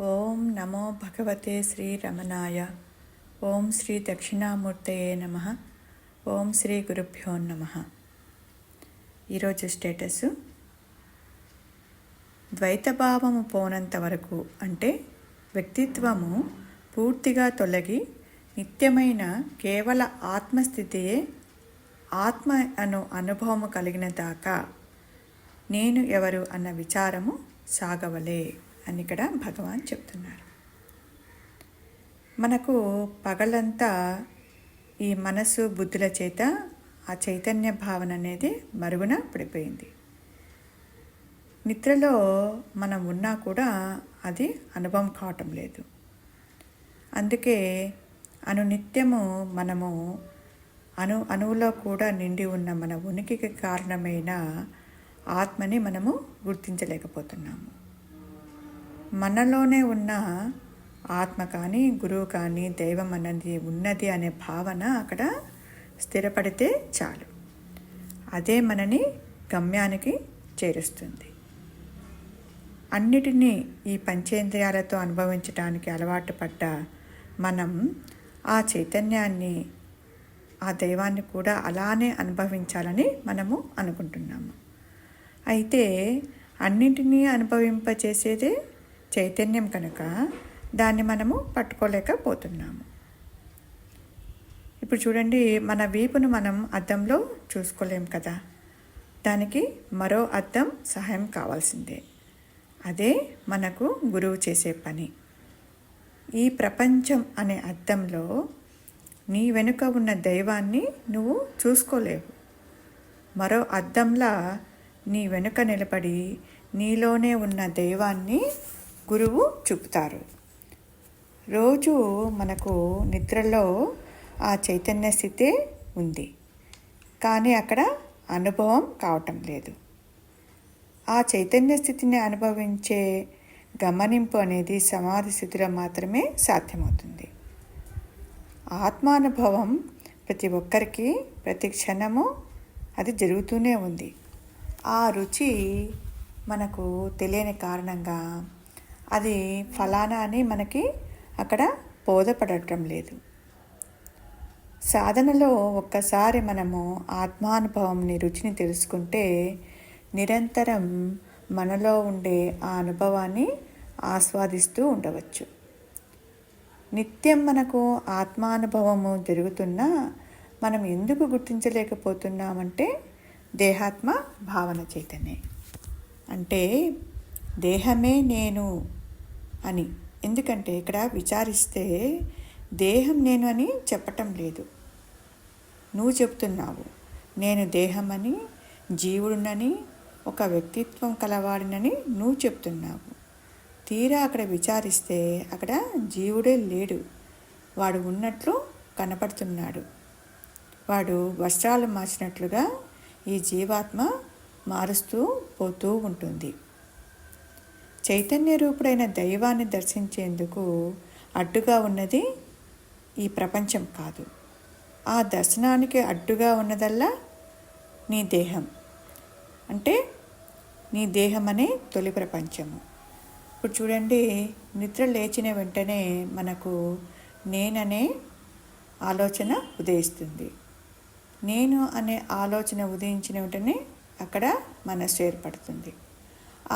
ఓం నమో భగవతే శ్రీ రమణాయ. ఓం శ్రీ దక్షిణామూర్తయే నమ. ఓం శ్రీ గురుభ్యో నమ. ఈరోజు స్టేటస్, ద్వైతభావము పోనంత వరకు అంటే వ్యక్తిత్వము పూర్తిగా తొలగి నిత్యమైన కేవల ఆత్మస్థితియే ఆత్మ అనుభవము కలిగిన దాకా నేను ఎవరు అన్న విచారము సాగవలే అని ఇక్కడ భగవాన్ చెప్తున్నారు. మనకు పగలంతా ఈ మనసు బుద్ధుల చేత ఆ చైతన్య భావన అనేది మరుగున పడిపోయింది. నిద్రలో మనం ఉన్నా కూడా అది అనుభవం కావటం లేదు. అందుకే అనునిత్యము మనము అణువులో కూడా నిండి ఉన్న మన ఉనికికి కారణమైన ఆత్మని మనము గుర్తించలేకపోతున్నాము. మనలోనే ఉన్న ఆత్మ కానీ, గురువు కానీ, దైవం అన్నది ఉన్నది అనే భావన అక్కడ స్థిరపడితే చాలు, అదే మనని గమ్యానికి చేరుస్తుంది. అన్నిటినీ ఈ పంచేంద్రియాలతో అనుభవించడానికి అలవాటు పడ్డ మనం ఆ చైతన్యాన్ని, ఆ దైవాన్ని కూడా అలానే అనుభవించాలని మనము అనుకుంటున్నాము. అయితే అన్నింటినీ అనుభవింపచేసేదే చైతన్యం కనుక దాన్ని మనము పట్టుకోలేకపోతున్నాము. ఇప్పుడు చూడండి, మన వీపును మనం అద్దంలో చూసుకోలేం కదా, దానికి మరో అద్దం సహాయం కావాల్సిందే. అదే మనకు గురువు చేసే పని. ఈ ప్రపంచం అనే అద్దంలో నీ వెనుక ఉన్న దైవాన్ని నువ్వు చూసుకోలేవు. మరో అద్దంలా నీ వెనుక నిలబడి నీలోనే ఉన్న దైవాన్ని గురువు చూపుతారు. రోజు మనకు నిద్రలో ఆ చైతన్య స్థితే ఉంది, కానీ అక్కడ అనుభవం కావటం లేదు. ఆ చైతన్య స్థితిని అనుభవించే గమనింపు అనేది సమాధి స్థితిలో మాత్రమే సాధ్యమవుతుంది. ఆత్మానుభవం ప్రతి ఒక్కరికి ప్రతి క్షణము అది జరుగుతూనే ఉంది. ఆ రుచి మనకు తెలియని కారణంగా అది ఫలానా అని మనకి అక్కడ బోధపడటం లేదు. సాధనలో ఒక్కసారి మనము ఆత్మానుభవంని రుచిని తెలుసుకుంటే నిరంతరం మనలో ఉండే ఆ అనుభవాన్ని ఆస్వాదిస్తూ ఉండవచ్చు. నిత్యం మనకు ఆత్మానుభవము జరుగుతున్నా మనం ఎందుకు గుర్తించలేకపోతున్నామంటే దేహాత్మ భావన చైతన్యం అంటే దేహమే నేను అని. ఎందుకంటే ఇక్కడ విచారిస్తే దేహం నేను అని చెప్పటం లేదు, నువ్వు చెప్తున్నావు నేను దేహమని, జీవుడునని, ఒక వ్యక్తిత్వం కలవాడినని నువ్వు చెప్తున్నావు. తీరా అక్కడ విచారిస్తే అక్కడ జీవుడే లేడు, వాడు ఉన్నట్లు కనపడుతున్నాడు. వాడు వస్త్రాలు మార్చినట్లుగా ఈ జీవాత్మ మారుస్తూ పోతూ ఉంటుంది. చైతన్య రూపుడైన దైవాన్ని దర్శించేందుకు అడ్డుగా ఉన్నది ఈ ప్రపంచం కాదు. ఆ దర్శనానికి అడ్డుగా ఉన్నదల్లా నీ దేహం, అంటే నీ దేహం అనే తొలి ప్రపంచము. ఇప్పుడు చూడండి, నిద్ర లేచిన వెంటనే మనకు నేననే ఆలోచన ఉదయిస్తుంది. నేను అనే ఆలోచన ఉదయించిన వెంటనే అక్కడ మనస్సు ఏర్పడుతుంది.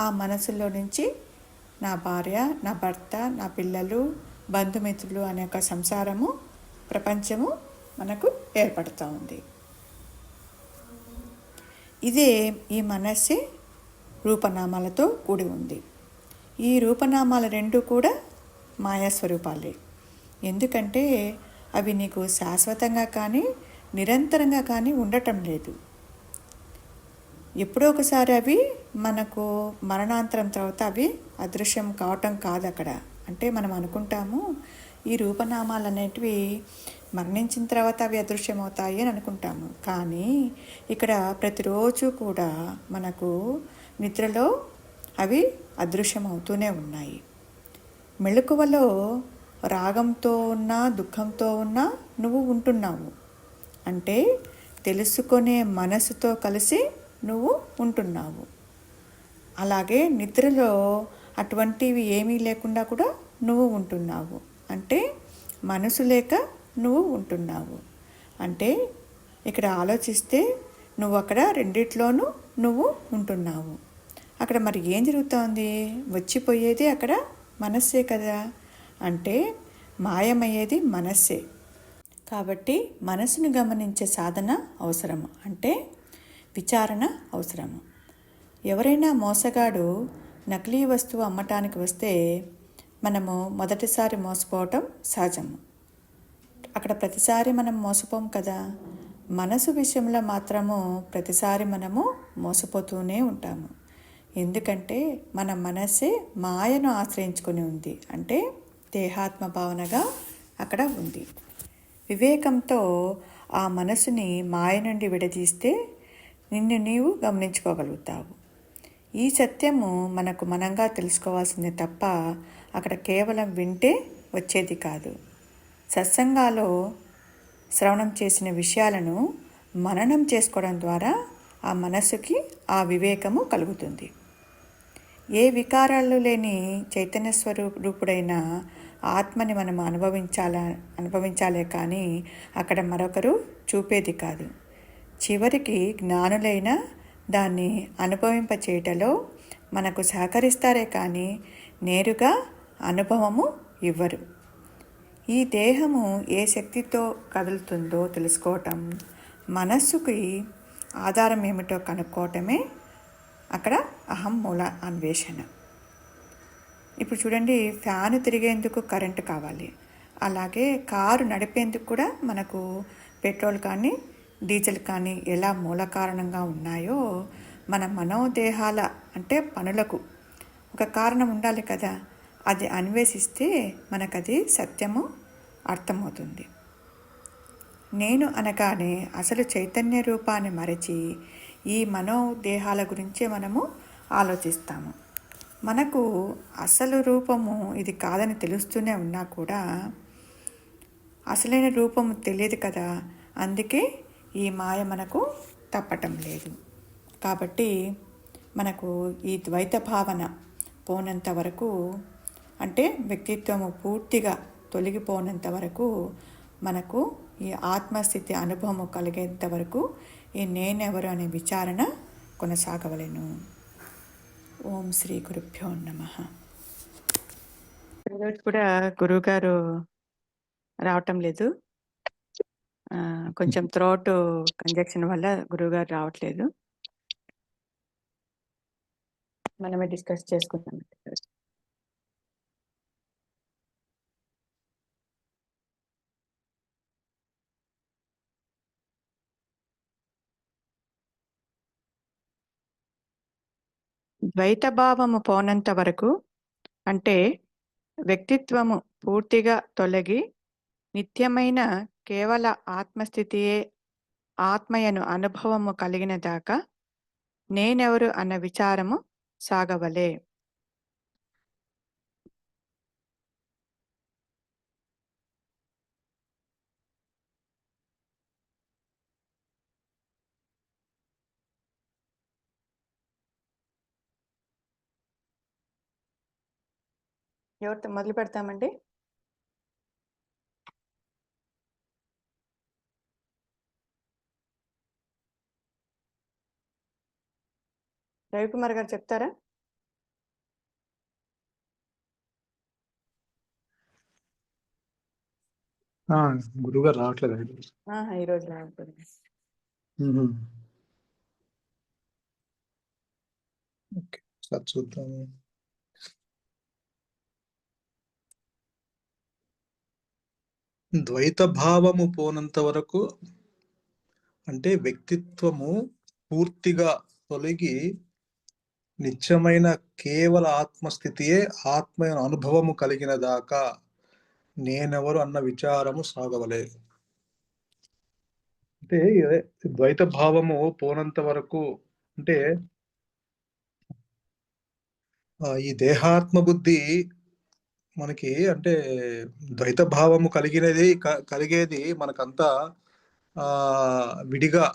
ఆ మనసులో నుంచి నా భార్య, నా భర్త, నా పిల్లలు, బంధుమిత్రులు అనే ఒక సంసారము, ప్రపంచము మనకు ఏర్పడుతూ ఉంది. ఇదే ఈ మనస్సే రూపనామాలతో కూడి ఉంది. ఈ రూపనామాలు రెండు కూడా మాయాస్వరూపాలే. ఎందుకంటే అవి నీకు శాశ్వతంగా కానీ నిరంతరంగా కానీ ఉండటం లేదు. ఎప్పుడో ఒకసారి అవి మనకు మరణాంతరం తర్వాత అవి అదృశ్యం కావటం కాదు అక్కడ. అంటే మనం అనుకుంటాము ఈ రూపనామాలు అనేటివి మరణించిన తర్వాత అవి అదృశ్యం అవుతాయి అని అనుకుంటాము. కానీ ఇక్కడ ప్రతిరోజు కూడా మనకు నిద్రలో అవి అదృశ్యం అవుతూనే ఉన్నాయి. మెళకువలో రాగంతో ఉన్నా దుఃఖంతో ఉన్నా నువ్వు ఉంటున్నావు. అంటే తెలుసుకునే మనసుతో కలిసి నువ్వు ఉంటున్నావు. అలాగే నిద్రలో అటువంటివి ఏమీ లేకుండా కూడా నువ్వు ఉంటున్నావు. అంటే మనసు లేక నువ్వు ఉంటున్నావు. అంటే ఇక్కడ ఆలోచిస్తే నువ్వు అక్కడ రెండిట్లోనూ నువ్వు ఉంటున్నావు. అక్కడ మరి ఏం జరుగుతోంది? వచ్చిపోయేది అక్కడ మనస్సే కదా. అంటే మాయమయ్యేది మనస్సే. కాబట్టి మనసును గమనించే సాధన అవసరము. అంటే విచారణ అవసరము. ఎవరైనా మోసగాడు నకిలీ వస్తువు అమ్మటానికి వస్తే మనము మొదటిసారి మోసపోవటం సహజము. అక్కడ ప్రతిసారి మనం మోసపోం కదా. మనసు విషయంలో మాత్రము ప్రతిసారి మనము మోసపోతూనే ఉంటాము. ఎందుకంటే మన మనస్సే మాయను ఆశ్రయించుకొని ఉంది. అంటే దేహాత్మ భావనగా అక్కడ ఉంది. వివేకంతో ఆ మనసుని మాయ నుండి విడదీస్తే నిన్ను నీవు గమనించుకోగలుగుతావు. ఈ సత్యము మనకు మనంగా తెలుసుకోవాల్సిందే తప్ప అక్కడ కేవలం వింటే వచ్చేది కాదు. సత్సంగాలో శ్రవణం చేసిన విషయాలను మననం చేసుకోవడం ద్వారా ఆ మనస్సుకి ఆ వివేకము కలుగుతుంది. ఏ వికారాలు లేని చైతన్య స్వరూపుడైన ఆత్మని మనం అనుభవించాలే కానీ అక్కడ మరొకరు చూపేది కాదు. చివరికి జ్ఞానులైన దాన్ని అనుభవింపచేయటలో మనకు సహకరిస్తారే కానీ నేరుగా అనుభవము ఇవ్వరు. ఈ దేహము ఏ శక్తితో కదులుతుందో తెలుసుకోవటం, మనస్సుకి ఆధారం ఏమిటో కనుక్కోవటమే అక్కడ అహం మూల అన్వేషణ. ఇప్పుడు చూడండి, ఫ్యాను తిరిగేందుకు కరెంటు కావాలి. అలాగే కారు నడిపేందుకు కూడా మనకు పెట్రోల్ కానీ డీజిల్ కానీ ఎలా మూల కారణంగా ఉన్నాయో మన మనోదేహాల అంటే పనులకు ఒక కారణం ఉండాలి కదా. అది అన్వేషిస్తే మనకది సత్యము అర్థమవుతుంది. నేను అనగానే అసలు చైతన్య రూపాన్ని మరచి ఈ మనోదేహాల గురించే మనము ఆలోచిస్తాము. మనకు అసలు రూపము ఇది కాదని తెలుస్తూనే ఉన్నా కూడా అసలైన రూపము తెలియదు కదా. అందుకే ఈ మాయ మనకు తప్పటం లేదు. కాబట్టి మనకు ఈ ద్వైత భావన పోనంత వరకు, అంటే వ్యక్తిత్వము పూర్తిగా తొలగిపోనంత వరకు, మనకు ఈ ఆత్మస్థితి అనుభవము కలిగేంత వరకు ఈ నేనెవరు అనే విచారణ కొనసాగవలెను. ఓం శ్రీ గురుభ్యో నమః. ఈరోజు కూడా గురువుగారు రావటం లేదు. కొంచెం థ్రోట్ కంజక్షన్ వల్ల గురువుగారు రావట్లేదు. మనమే డిస్కస్ చేసుకుందాం. ద్వైత భావము పోనంత వరకు, అంటే వ్యక్తిత్వము పూర్తిగా తొలగి నిత్యమైన కేవల ఆత్మస్థితియే ఆత్మయను అనుభవము కలిగిన దాకా నేనెవరు అన్న విచారము సాగవలే. ఎవరితో మొదలు పెడతామండి? రవికుమార్ గారు చెప్తారా? గురుగారు రావట్లేదు ఈరోజు రావట్లేదు. ఓకే, సార్ చూద్దాము. ద్వైత భావము పోనంత వరకు, అంటే వ్యక్తిత్వము పూర్తిగా తొలగి నిత్యమైన కేవల ఆత్మస్థితియే ఆత్మ అనుభవము కలిగిన దాకా నేనెవరు అన్న విచారము సాగవలే. అంటే ద్వైత భావము పోనంత వరకు, అంటే ఈ దేహాత్మ బుద్ధి మనకి, అంటే ద్వైత భావము కలిగేది మనకంతా విడిగా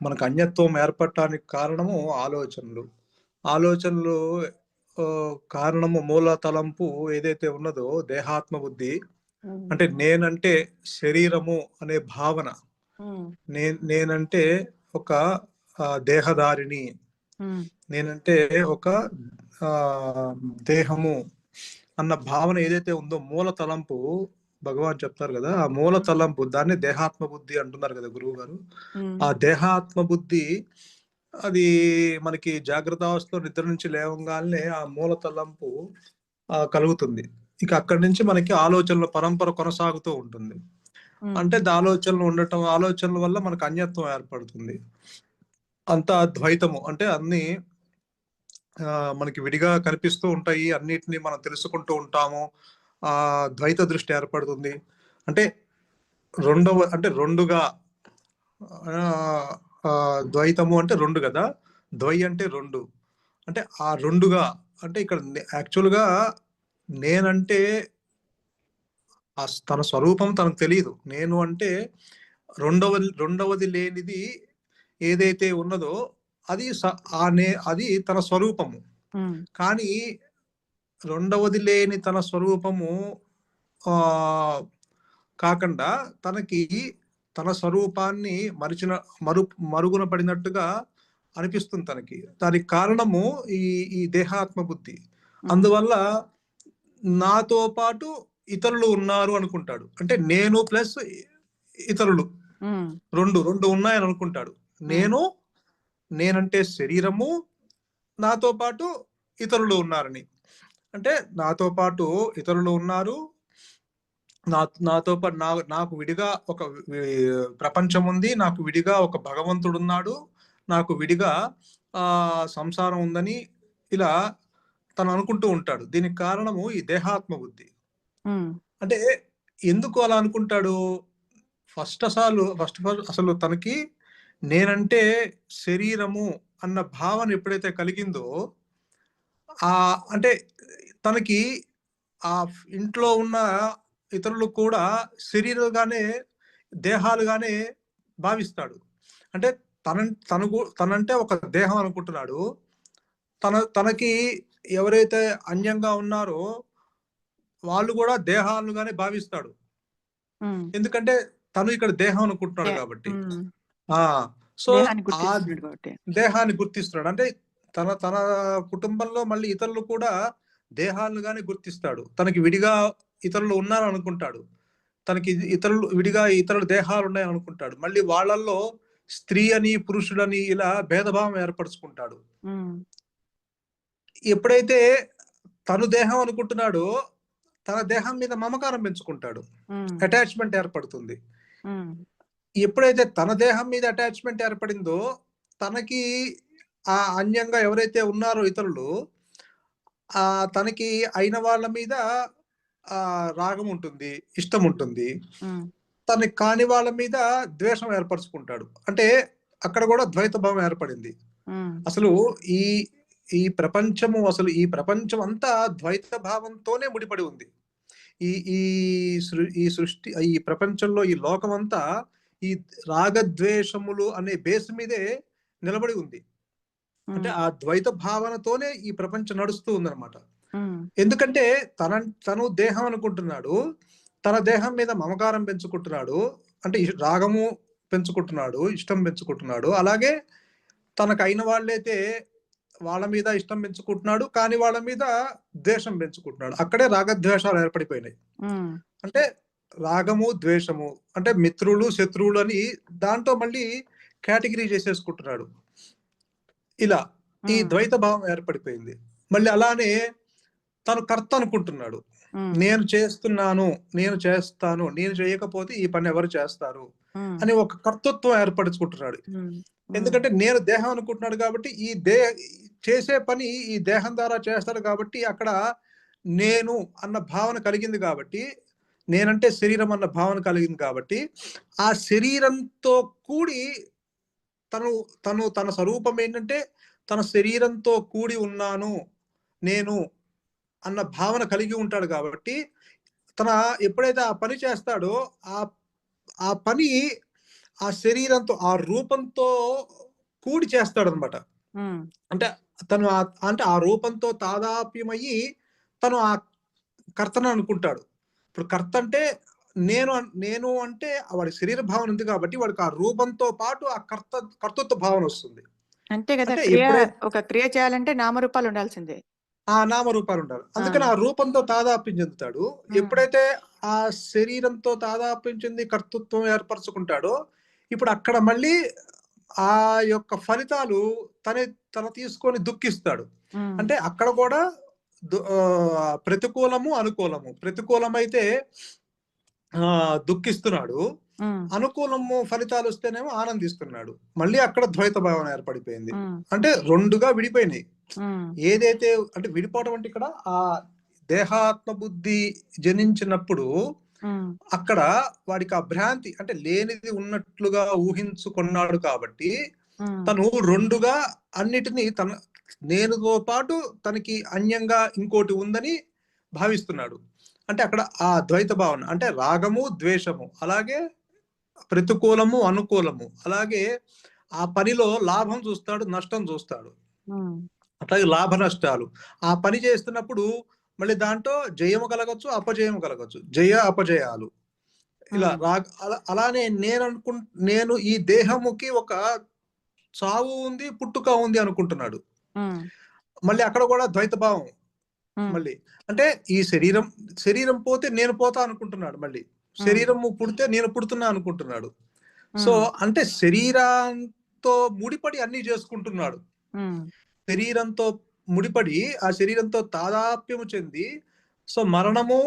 మనకు అన్యత్వం ఏర్పడటానికి కారణము ఆలోచనలు. కారణము మూల తలంపు ఏదైతే ఉన్నదో దేహాత్మ బుద్ధి, ఉమ్, అంటే నేనంటే శరీరము అనే భావన, ఉమ్, నేనంటే ఒక దేహదారిని, ఉమ్, నేనంటే ఒక ఆ దేహము అన్న భావన ఏదైతే ఉందో మూల తలంపు, భగవాన్ చెప్తారు కదా, ఆ మూల తలంపు దాన్ని దేహాత్మ బుద్ధి అంటున్నారు కదా గురువు గారు. ఉమ్, ఆ దేహాత్మ బుద్ధి అది మనకి జాగ్రత్త అవస్థలో నిద్ర నుంచి లేవగానే ఆ మూల తలంపు కలుగుతుంది. ఇక అక్కడి నుంచి మనకి ఆలోచనల పరంపర కొనసాగుతూ ఉంటుంది. ఉమ్, అంటే ఆలోచనలు ఉండటం, ఆలోచనల వల్ల మనకు అన్యత్వం ఏర్పడుతుంది. అంతా ద్వైతము, అంటే అన్ని మనకి విడిగా కనిపిస్తూ ఉంటాయి, అన్నిటిని మనం తెలుసుకుంటూ ఉంటాము. ఆ ద్వైత దృష్టి ఏర్పడుతుంది. అంటే రెండుగా, ఆ, ద్వైతము అంటే రెండు కదా, ద్వై అంటే రెండు, అంటే ఆ రెండుగా, అంటే ఇక్కడ యాక్చువల్గా నేనంటే తన స్వరూపం తనకు తెలియదు. నేను అంటే రెండవది లేనిది ఏదైతే ఉన్నదో అది అది తన స్వరూపము. ఉమ్, కానీ రెండవది లేని తన స్వరూపము ఆ కాకుండా తనకి తన స్వరూపాన్ని మరుగున పడినట్టుగా అనిపిస్తుంది తనకి. దానికి కారణము ఈ ఈ దేహాత్మ బుద్ధి. అందువల్ల నాతో పాటు ఇతరులు ఉన్నారు అనుకుంటాడు. అంటే నేను ప్లస్ ఇతరులు ఉమ్, రెండు ఉన్నాయని అనుకుంటాడు. నేనంటే శరీరము, నాతో పాటు ఇతరులు ఉన్నారని. అంటే నాతో పాటు ఇతరులు ఉన్నారు, నాతో పాటు నాకు విడిగా ఒక ప్రపంచం ఉంది, నాకు విడిగా ఒక భగవంతుడు ఉన్నాడు, నాకు విడిగా సంసారం ఉందని ఇలా తను అనుకుంటూ ఉంటాడు. దీనికి కారణము ఈ దేహాత్మ బుద్ధి. అంటే ఎందుకు అలా అనుకుంటాడు? ఫస్ట్ అసలు తనకి నేనంటే శరీరము అన్న భావన ఎప్పుడైతే కలిగిందో, అంటే తనకి ఆ ఇంట్లో ఉన్న ఇతరులు కూడా శరీరాలుగానే, దేహాలుగానే భావిస్తాడు. అంటే తనంటే ఒక దేహం అనుకుంటున్నాడు. తనకి ఎవరైతే అన్యంగా ఉన్నారో వాళ్ళు కూడా దేహాలుగానే భావిస్తాడు. ఎందుకంటే తను ఇక్కడ దేహం అనుకుంటున్నాడు కాబట్టి. సో ఆ దేహాన్ని గుర్తిస్తున్నాడు. అంటే తన కుటుంబంలో మళ్ళీ ఇతరులు కూడా దేహాలుగానే గుర్తిస్తాడు. తనకి విడిగా ఇతరులు ఉన్నారు అనుకుంటాడు. తనకి విడిగా ఇతరుల దేహాలు ఉన్నాయని అనుకుంటాడు. మళ్ళీ వాళ్ళల్లో స్త్రీ అని పురుషుడని ఇలా భేదభావం ఏర్పరచుకుంటాడు. ఎప్పుడైతే తను దేహం అనుకుంటున్నాడో తన దేహం మీద మమకారం పెంచుకుంటాడు, అటాచ్మెంట్ ఏర్పడుతుంది. ఎప్పుడైతే తన దేహం మీద అటాచ్మెంట్ ఏర్పడిందో తనకి ఆ అన్యంగా ఎవరైతే ఉన్నారో ఇతరులు, తనకి అయిన వాళ్ళ మీద రాగం ఉంటుంది, ఇష్టం ఉంటుంది. తనకి కాని వాళ్ళ మీద ద్వేషం ఏర్పరచుకుంటాడు. అంటే అక్కడ కూడా ద్వైత భావం ఏర్పడింది. అసలు ఈ ప్రపంచం అంతా ద్వైత భావంతోనే ముడిపడి ఉంది. ఈ సృష్టి, ఈ ప్రపంచంలో ఈ లోకం అంతా ఈ రాగద్వేషములు అనే బేస్ మీదే నిలబడి ఉంది. అంటే ఆ ద్వైత భావనతోనే ఈ ప్రపంచం నడుస్తూ ఉందన్నమాట. ఎందుకంటే తను దేహం అనుకుంటున్నాడు, తన దేహం మీద మమకారం పెంచుకుంటున్నాడు, అంటే రాగము పెంచుకుంటున్నాడు, ఇష్టం పెంచుకుంటున్నాడు. అలాగే తనకు అయిన వాళ్ళైతే వాళ్ళ మీద ఇష్టం పెంచుకుంటున్నాడు, కాని వాళ్ళ మీద ద్వేషం పెంచుకుంటున్నాడు. అక్కడే రాగద్వేషాలు ఏర్పడిపోయినాయి. అంటే రాగము ద్వేషము అంటే మిత్రులు శత్రువులు అని దాంట్లో మళ్ళీ కేటగిరీ చేసేసుకుంటున్నాడు. ఇలా ఈ ద్వైత భావం ఏర్పడిపోయింది. మళ్ళీ అలానే తను కర్త అనుకుంటున్నాడు. నేను చేస్తున్నాను, నేను చేస్తాను, నేను చేయకపోతే ఈ పని ఎవరు చేస్తారు అని ఒక కర్తృత్వం ఏర్పరచుకుంటున్నాడు. ఎందుకంటే నేను దేహం అనుకుంటున్నాడు కాబట్టి చేసే పని ఈ దేహం ద్వారా చేస్తాడు కాబట్టి అక్కడ నేను అన్న భావన కలిగింది కాబట్టి, నేనంటే శరీరం అన్న భావన కలిగింది కాబట్టి ఆ శరీరంతో కూడి తన స్వరూపం ఏంటంటే తన శరీరంతో కూడి ఉన్నాను నేను అన్న భావన కలిగి ఉంటాడు కాబట్టి ఎప్పుడైతే ఆ పని చేస్తాడో ఆ పని ఆ శరీరంతో, ఆ రూపంతో కూడి చేస్తాడు అనమాట. అంటే తను అంటే ఆ రూపంతో తాదాప్యమయ్యి తను ఆ కర్తను అనుకుంటాడు. ఇప్పుడు కర్త అంటే నేను నేను అంటే వాడి శరీర భావన ఉంది కాబట్టి వాడికి ఆ రూపంతో పాటు ఆ కర్తృత్వ భావన వస్తుంది. అంతే కదా, అంటే క్రియ ఎప్పుడైతే ఒక క్రియ చేయాలంటే నామరూపాలు ఉండాల్సిందే. ఆ నామరూపాలు ఉండాలి. ఆ. అందుకని ఆ రూపంతో తాదాప్యం చెందుతాడు. ఎప్పుడైతే ఆ శరీరంతో తాదాప్యం చెంది కర్తృత్వం ఏర్పరచుకుంటాడో, ఇప్పుడు అక్కడ మళ్ళీ ఆ యొక్క ఫలితాలు తన తీసుకొని దుఃఖిస్తాడు. అంటే అక్కడ కూడా ప్రతికూలము, అనుకూలము. ప్రతికూలమైతే దుఃఖిస్తున్నాడు. అనుకూలము ఫలితాలు వస్తేనేమో ఆనందిస్తున్నాడు. మళ్ళీ అక్కడ ద్వైత భావన ఏర్పడిపోయింది. అంటే 2గా విడిపోయినాయి. ఏదైతే అంటే విడిపోవడం అంటే ఇక్కడ ఆ దేహాత్మ బుద్ధి జనించినప్పుడు అక్కడ వాడికి ఆ భ్రాంతి అంటే లేనిది ఉన్నట్లుగా ఊహించుకున్నాడు కాబట్టి తను 2గా అన్నిటినీ నేనుతో పాటు తనకి అన్యంగా ఇంకోటి ఉందని భావిస్తున్నాడు. అంటే అక్కడ ఆ ద్వైత భావన అంటే రాగము, ద్వేషము, అలాగే ప్రతికూలము, అనుకూలము, అలాగే ఆ పనిలో లాభం చూస్తాడు, నష్టం చూస్తాడు. అట్లాగే లాభ నష్టాలు ఆ పని చేస్తున్నప్పుడు మళ్ళీ దాంట్లో జయము కలగచ్చు, అపజయము కలగచ్చు, జయ అపజయాలు ఇలా అలానే నేను ఈ దేహముకి ఒక చావు ఉంది, పుట్టుక ఉంది అనుకుంటున్నాడు. మళ్ళీ అక్కడ కూడా ద్వైత భావం. మళ్ళీ అంటే ఈ శరీరం పోతే నేను పోతా అనుకుంటున్నాడు. మళ్ళీ శరీరము పుడితే నేను పుడుతున్నా అనుకుంటున్నాడు. సో అంటే శరీరంతో ముడిపడి అన్ని చేసుకుంటున్నాడు. శరీరంతో ముడిపడి ఆ శరీరంతో తాదాప్యము చెంది సో మరణము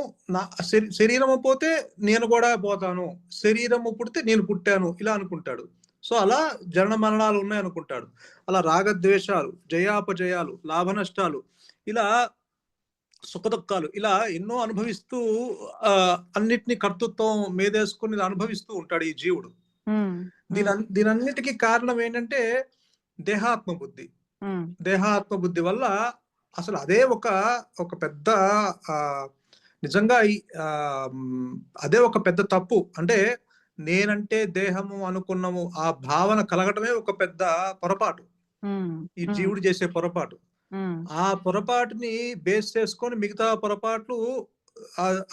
శరీరము పోతే నేను కూడా పోతాను, శరీరము పుడితే నేను పుట్టాను ఇలా అనుకుంటాడు. సో అలా జనన మరణాలు ఉన్నాయి అనుకుంటాడు. అలా రాగద్వేషాలు, జయాపజయాలు, లాభ నష్టాలు, ఇలా సుఖదుఖాలు ఇలా ఎన్నో అనుభవిస్తూ అన్నిటినీ కర్తృత్వం మీదేసుకుని అనుభవిస్తూ ఉంటాడు ఈ జీవుడు. దీనన్నిటికీ కారణం ఏంటంటే దేహాత్మ బుద్ధి. దేహాత్మ బుద్ధి వల్ల అసలు అదే ఒక పెద్ద నిజంగా అదే ఒక పెద్ద తప్పు. అంటే నేనంటే దేహము అనుకున్నాము ఆ భావన కలగటమే ఒక పెద్ద పొరపాటు, ఈ జీవుడు చేసే పొరపాటు. ఆ పొరపాటుని బేస్ చేసుకొని మిగతా పొరపాట్లు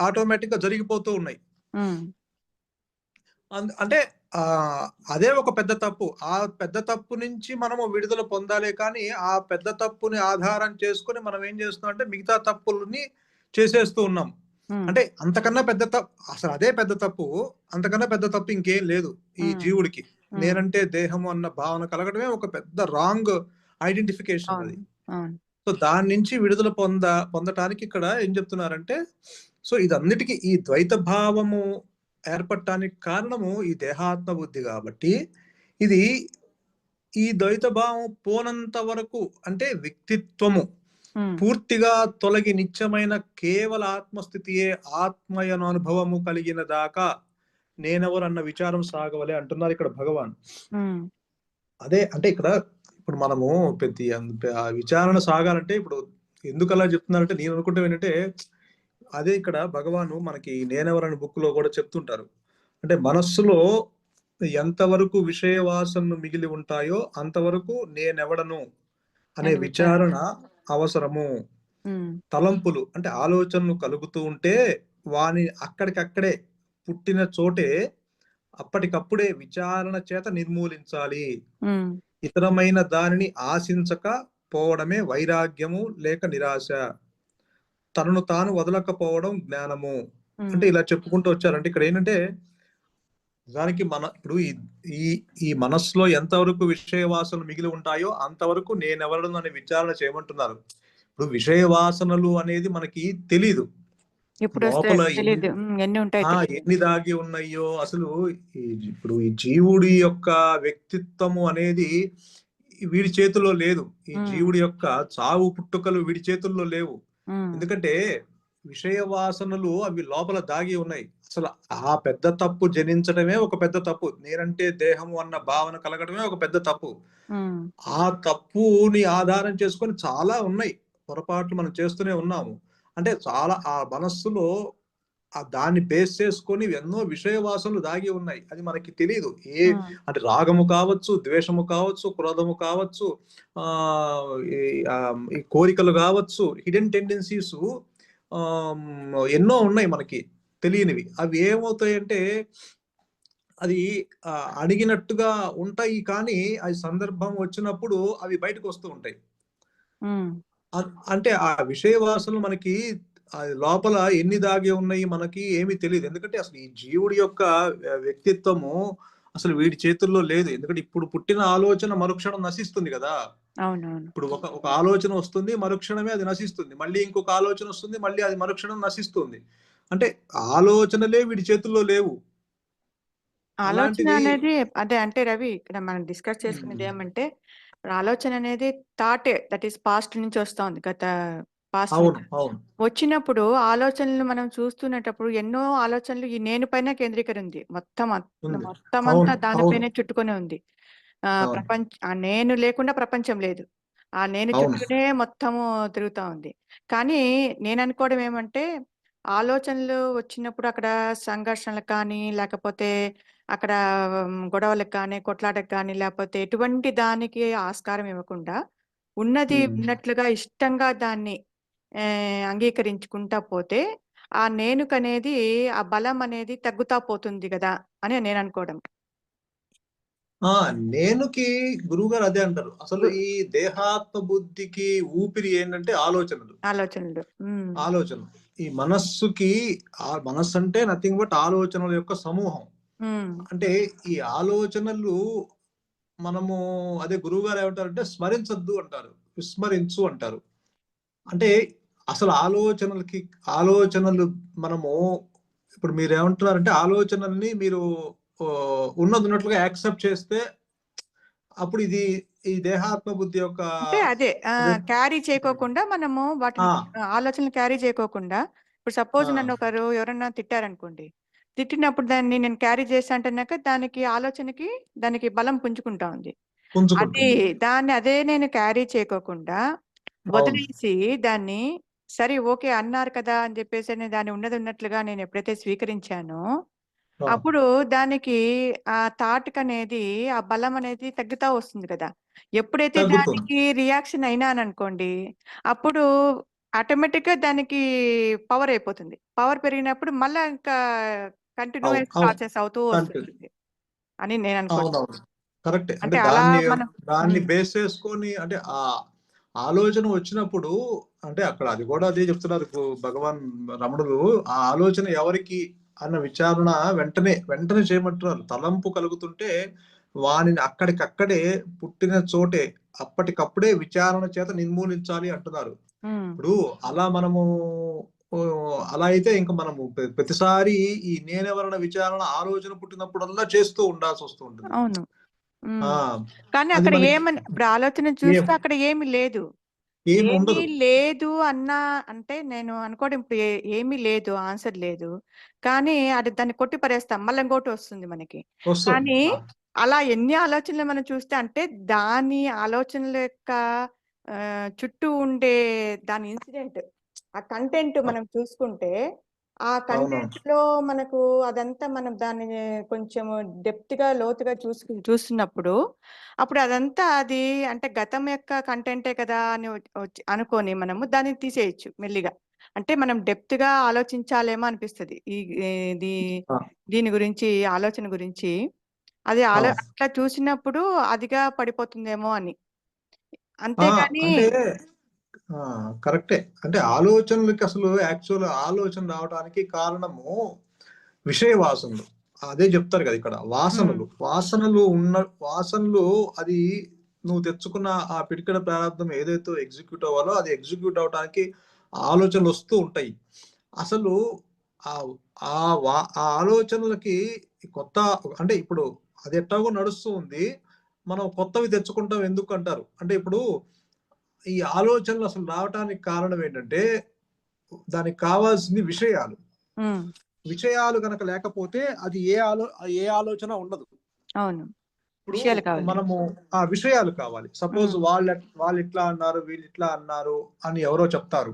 ఆటోమేటిక్ గా జరిగిపోతూ ఉన్నాయి. అంటే అదే ఒక పెద్ద తప్పు. ఆ పెద్ద తప్పు నుంచి మనము విడుదల పొందాలి. కానీ ఆ పెద్ద తప్పుని ఆధారం చేసుకొని మనం ఏం చేస్తున్నాం అంటే మిగతా తప్పుల్ని చేసేస్తూ ఉన్నాం. అంటే అంతకన్నా పెద్ద తప్పు అసలు అదే పెద్ద తప్పు. అంతకన్నా పెద్ద తప్పు ఇంకేం లేదు ఈ జీవుడికి. నేనంటే దేహము అన్న భావన కలగడమే ఒక పెద్ద రాంగ్ ఐడెంటిఫికేషన్ అది. సో దాని నుంచి విడుదల పొందటానికి ఇక్కడ ఏం చెప్తున్నారంటే సో ఇదన్నిటికీ ఈ ద్వైత భావము ఏర్పడటానికి కారణము ఈ దేహాత్మ బుద్ధి కాబట్టి ఇది ఈ ద్వైత భావం పోనంత వరకు అంటే వ్యక్తిత్వము పూర్తిగా తొలగి నిత్యమైన కేవల ఆత్మస్థితియే ఆత్మయను అనుభవము కలిగిన దాకా నేనెవరు అన్న విచారం సాగవలే అంటున్నారు ఇక్కడ భగవాన్. అదే అంటే ఇక్కడ ఇప్పుడు మనము విచారణ సాగాలంటే ఇప్పుడు ఎందుకు అలా చెప్తున్నారంటే నేను అనుకుంటే ఏంటంటే అదే ఇక్కడ భగవాను మనకి నేనెవరని బుక్ లో కూడా చెప్తుంటారు. అంటే మనస్సులో ఎంతవరకు విషయ వాసనలు మిగిలి ఉంటాయో అంతవరకు నేనెవడను అనే విచారణ అవసరము. తలంపులు అంటే ఆలోచనలు కలుగుతూ ఉంటే వాని అక్కడికక్కడే పుట్టిన చోటే అప్పటికప్పుడే విచారణ చేత నిర్మూలించాలి. ఇతరమైన దానిని ఆశించక పోవడమే వైరాగ్యము లేక నిరాశ. తనను తాను వదలకపోవడం జ్ఞానము. అంటే ఇలా చెప్పుకుంటూ వచ్చారంటే ఇక్కడ ఏంటంటే దానికి ఇప్పుడు ఈ మనస్సులో ఎంతవరకు విషయ వాసనలు మిగిలి ఉంటాయో అంతవరకు నేనెవరను అనే విచారణ చేయమంటున్నారు. ఇప్పుడు విషయ వాసనలు అనేది మనకి తెలీదు, లోపల ఎన్ని దాగి ఉన్నాయో అసలు. ఇప్పుడు ఈ జీవుడి యొక్క వ్యక్తిత్వము అనేది వీడి చేతుల్లో లేదు. ఈ జీవుడి యొక్క చావు పుట్టుకలు వీడి చేతుల్లో లేవు. ఎందుకంటే విషయ వాసనలు అవి లోపల దాగి ఉన్నాయి. అసలు ఆ పెద్ద తప్పు జనించడమే ఒక పెద్ద తప్పు. నేనంటే దేహము అన్న భావన కలగడమే ఒక పెద్ద తప్పు. ఆ తప్పుని ఆధారం చేసుకొని చాలా ఉన్నాయి పొరపాట్లు మనం చేస్తూనే ఉన్నాము. అంటే చాలా ఆ మనస్సులో దాన్ని బేస్ చేసుకొని ఎన్నో విషయ వాసనలు దాగి ఉన్నాయి. అది మనకి తెలీదు. ఉమ్, అంటే రాగము కావచ్చు, ద్వేషము కావచ్చు, క్రోధము కావచ్చు, ఈ ఈ కోరికలు కావచ్చు, హిడెన్ టెండెన్సీస్ ఎన్నో ఉన్నాయి మనకి తెలియనివి. అవి ఏమవుతాయంటే అది అడిగినట్టుగా ఉంటాయి, కానీ అది సందర్భం వచ్చినప్పుడు అవి బయటకొస్తూ ఉంటాయి. ఉమ్, అంటే ఆ విషయ వాసనలు మనకి లోపల ఎన్ని దాగి ఉన్నాయి మనకి ఏమీ తెలీదు. ఎందుకంటే అసలు ఈ జీవుడి యొక్క వ్యక్తిత్వము అసలు వీడి చేతుల్లో లేదు. ఎందుకంటే ఇప్పుడు పుట్టిన ఆలోచన మరుక్షణం నశిస్తుంది గదా! అవునవును. ఇప్పుడు ఒక ఆలోచన వస్తుంది, మరుక్షణమే అది నశిస్తుంది. మళ్ళీ ఇంకొక ఆలోచన వస్తుంది, మళ్ళీ అది మరుక్షణం నశిస్తుంది. అంటే ఆలోచనలే వీడి చేతుల్లో లేవు. ఆలోచన అలాంటిది అనేది అదే అంటే రవి, ఇక్కడ మనం డిస్కస్ చేసుకునేది హ్మ్. ఏమంటే, ఆలోచన అనేది థాటే దట్ ఈస్ పాస్ట్ నుంచి వస్తోంది. పాస్ట్ అవును. నుంచి అవును. వచ్చినప్పుడు ఆలోచనలు మనం చూస్తున్నప్పుడు ఎన్నో ఆలోచనలు ఈ నేను పైన కేంద్రీకరింది. ఉంది. మొత్తం అంతా అవును. అవును. దానిపైనే చుట్టుకొని ఉంది. అవును. ఆ నేను లేకుండా ప్రపంచం లేదు. ఆ నేను అవును. చుట్టూనే మొత్తము తిరుగుతా ఉంది. కానీ నేను అనుకోవడం ఏమంటే, ఆలోచనలు వచ్చినప్పుడు అక్కడ సంఘర్షణలు కానీ, లేకపోతే అక్కడ గొడవలకు కానీ, కొట్లాటకు కానీ, లేకపోతే ఎటువంటి దానికి ఆస్కారం ఇవ్వకుండా, ఉన్నది హ్మ్. ఉన్నట్లుగా ఇష్టంగా దాన్ని అంగీకరించుకుంటా పోతే, ఆ నేనుకనేది ఆ బలం అనేది తగ్గుతా పోతుంది గదా! అని నేను అనుకోవడం. ఆ! నేనుకి గురువుగారు అదే అంటారు. అసలు గు ఈ దేహాత్మ బుద్ధికి ఊపిరి ఏంటంటే ఆలోచనలు. ఆలోచనలు. హ్మ్. ఆలోచనలు. ఈ మనస్సుకి మనస్సంటే నథింగ్ బట్ ఆలోచనల యొక్క సమూహం. హ్మ్. అంటే ఈ ఆలోచనలు మనము అదే గురువుగారు ఏమంటారంటే స్మరించొద్దు అంటారు. విస్మరించు అంటారు. అంటే అసలు ఆలోచనలు మనము ఇప్పుడు మీరేమంటున్నారంటే ఆలోచనల్ని మీరు ఉన్నదున్నట్లుగా యాక్సెప్ట్ చేస్తే అప్పుడు ఈ దేహాత్మ బుద్ధి యొక్క అంటే అదే అదే క్యారీ చేయకోకుండా మనము వాటిని ఆ! ఆలోచనలు క్యారీ చేయకోకుండా, ఇప్పుడు సపోజ్ ఆ! నన్ను ఒకరు ఎవరన్నా తిట్టారనుకోండి. తిట్టినప్పుడు దాన్ని నేను క్యారీ చేశా అంటేనాక దానికి ఆలోచనకి దానికి బలం పుంజుకుంటా ఉంది. అది పుంజుకుంటుంది. దాన్ని అదే నేను క్యారీ చేయకోకుండా అవును. వదిలేసి దాన్ని సరే ఓకే అన్నారు కదా అని చెప్పేసి దాన్ని ఉన్నది ఉన్నట్లుగా నేను ఎప్పుడైతే స్వీకరించానో ఆ! అప్పుడు దానికి ఆ తాటుకనేది ఆ బలం అనేది తగ్గుతా వస్తుంది కదా! ఎప్పుడైతే తగ్గుతుంది. దానికి రియాక్షన్ అయినాననుకోండి, అప్పుడు ఆటోమేటిక్‌గా దానికి పవర్ అయిపోతుంది. పవర్ పెరిగినప్పుడు మళ్ళా ఇంకా అవును. కంటిన్యూయస్ అవును. ప్రాసెస్ అవుతూ కంటిన్యూ. వస్తుంటుంది అని నేననుకోవడం. అవునవును. కరెక్టే. అంటే అంటే అలా మనం దాన్ని హ్మ్. బేస్ చేసుకొని అంటే ఆలోచన వచ్చినప్పుడు అంటే అక్కడ అది కూడా అదే చెప్తున్నారు భగవాన్ రమణులు. ఆ ఆలోచన ఎవరికి అన్న విచారణ వెంటనే చేయమంటున్నారు. తలంపు కలుగుతుంటే వానిని అక్కడికక్కడే పుట్టిన చోటే అప్పటికప్పుడే విచారణ చేత నిర్మూలించాలి అంటున్నారు. హ్మ్. ఇప్పుడు అలా మనము అలా అయితే ఇంక మనము ప్రతిసారి ఈ నేనెవరన్న విచారణ ఆలోచన పుట్టినప్పుడల్లా చేస్తూ ఉండాల్సొస్తూ ఉంటుంది. అవును. ఆ! హ్మ్. కానీ అది అక్కడ మనకి ఏమని ఇప్పుడు ఆలోచన ఏం చూస్తే అక్కడ ఏమి లేదు. ఏమీ ఏముండదు. లేదు అన్నా అంటే నేను అనుకోవడం ఇప్పుడు ఏమీ లేదు. ఆన్సర్ లేదు. కానీ అది దాన్ని కొట్టి పడేస్తాం. మళ్ళా ఇంకోటి వస్తుంది మనకి. వస్తుంది. కానీ ఆ! అలా ఎన్ని ఆలోచనలు మనం చూస్తే అంటే దాని ఆలోచనల యొక్క చుట్టూ ఉండే దాని ఇన్సిడెంట్ ఆ కంటెంట్ అ మనం చూసుకుంటే ఆ అవునవును. కంటెంట్‌లో మనకు అదంతా మనం దాన్ని కొంచెం డెప్త్‌గా లోతుగా చూస్తున్నప్పుడు అప్పుడు అదంతా అది అంటే గతం యొక్క కంటెంటే కదా అని అనుకోని మనము దాన్ని తీసేయొచ్చు మెల్లిగా. అంటే మనం డెప్త్‌గా ఆలోచించాలేమో అనిపిస్తది. ఇది ఆ! దీని గురించి ఆలోచన గురించి. అది ఆ! అట్లా చూసినప్పుడు అదిగా పడిపోతుందేమో అని. ఆ! అంతేగాని అంటే ఆ! కరెక్టే. అంటే ఆలోచనలకి అసలు యాక్చువల్ ఆలోచన రావడానికి కారణము విషయ వాసనలు. అదే జెప్తారు గదా! ఇక్కడ. హ్మ్. వాసనలు అది నువ్వు తెచ్చుకున్న ఆ పిడికెడు ప్రారంధం ఏదైతే ఎగ్జిక్యూట్ అవ్వాలో అది ఎగ్జిక్యూట్ అవ్వటానికి ఆలోచనలొస్తూ ఉంటాయి. అసలు ఆవ్ ఆ ఆలోచనలకి కొత్త అంటే ఇప్పుడు అది ఎట్టాగో నడుస్తూ ఉంది. మనం కొత్తవి తెచ్చుకుంటాం ఎందుకంటారు? అంటే ఇప్పుడు ఈ ఆలోచనలు అసలు రావటానికి కారణం ఏంటంటే, దానికి కావాల్సింది విషయాలు. హ్మ్. విషయాలు గనక లేకపోతే అది ఏ ఆలోచన ఉండదు. అవును. ఇప్పుడు విషయాలు కావాలి. మనము ఆ విషయాలు కావాలి. సపోజ్ హ్మ్. వాళ్ళిట్లా అన్నారు, వీళ్ళిట్లా అన్నారు అని ఎవరో చెప్తారు.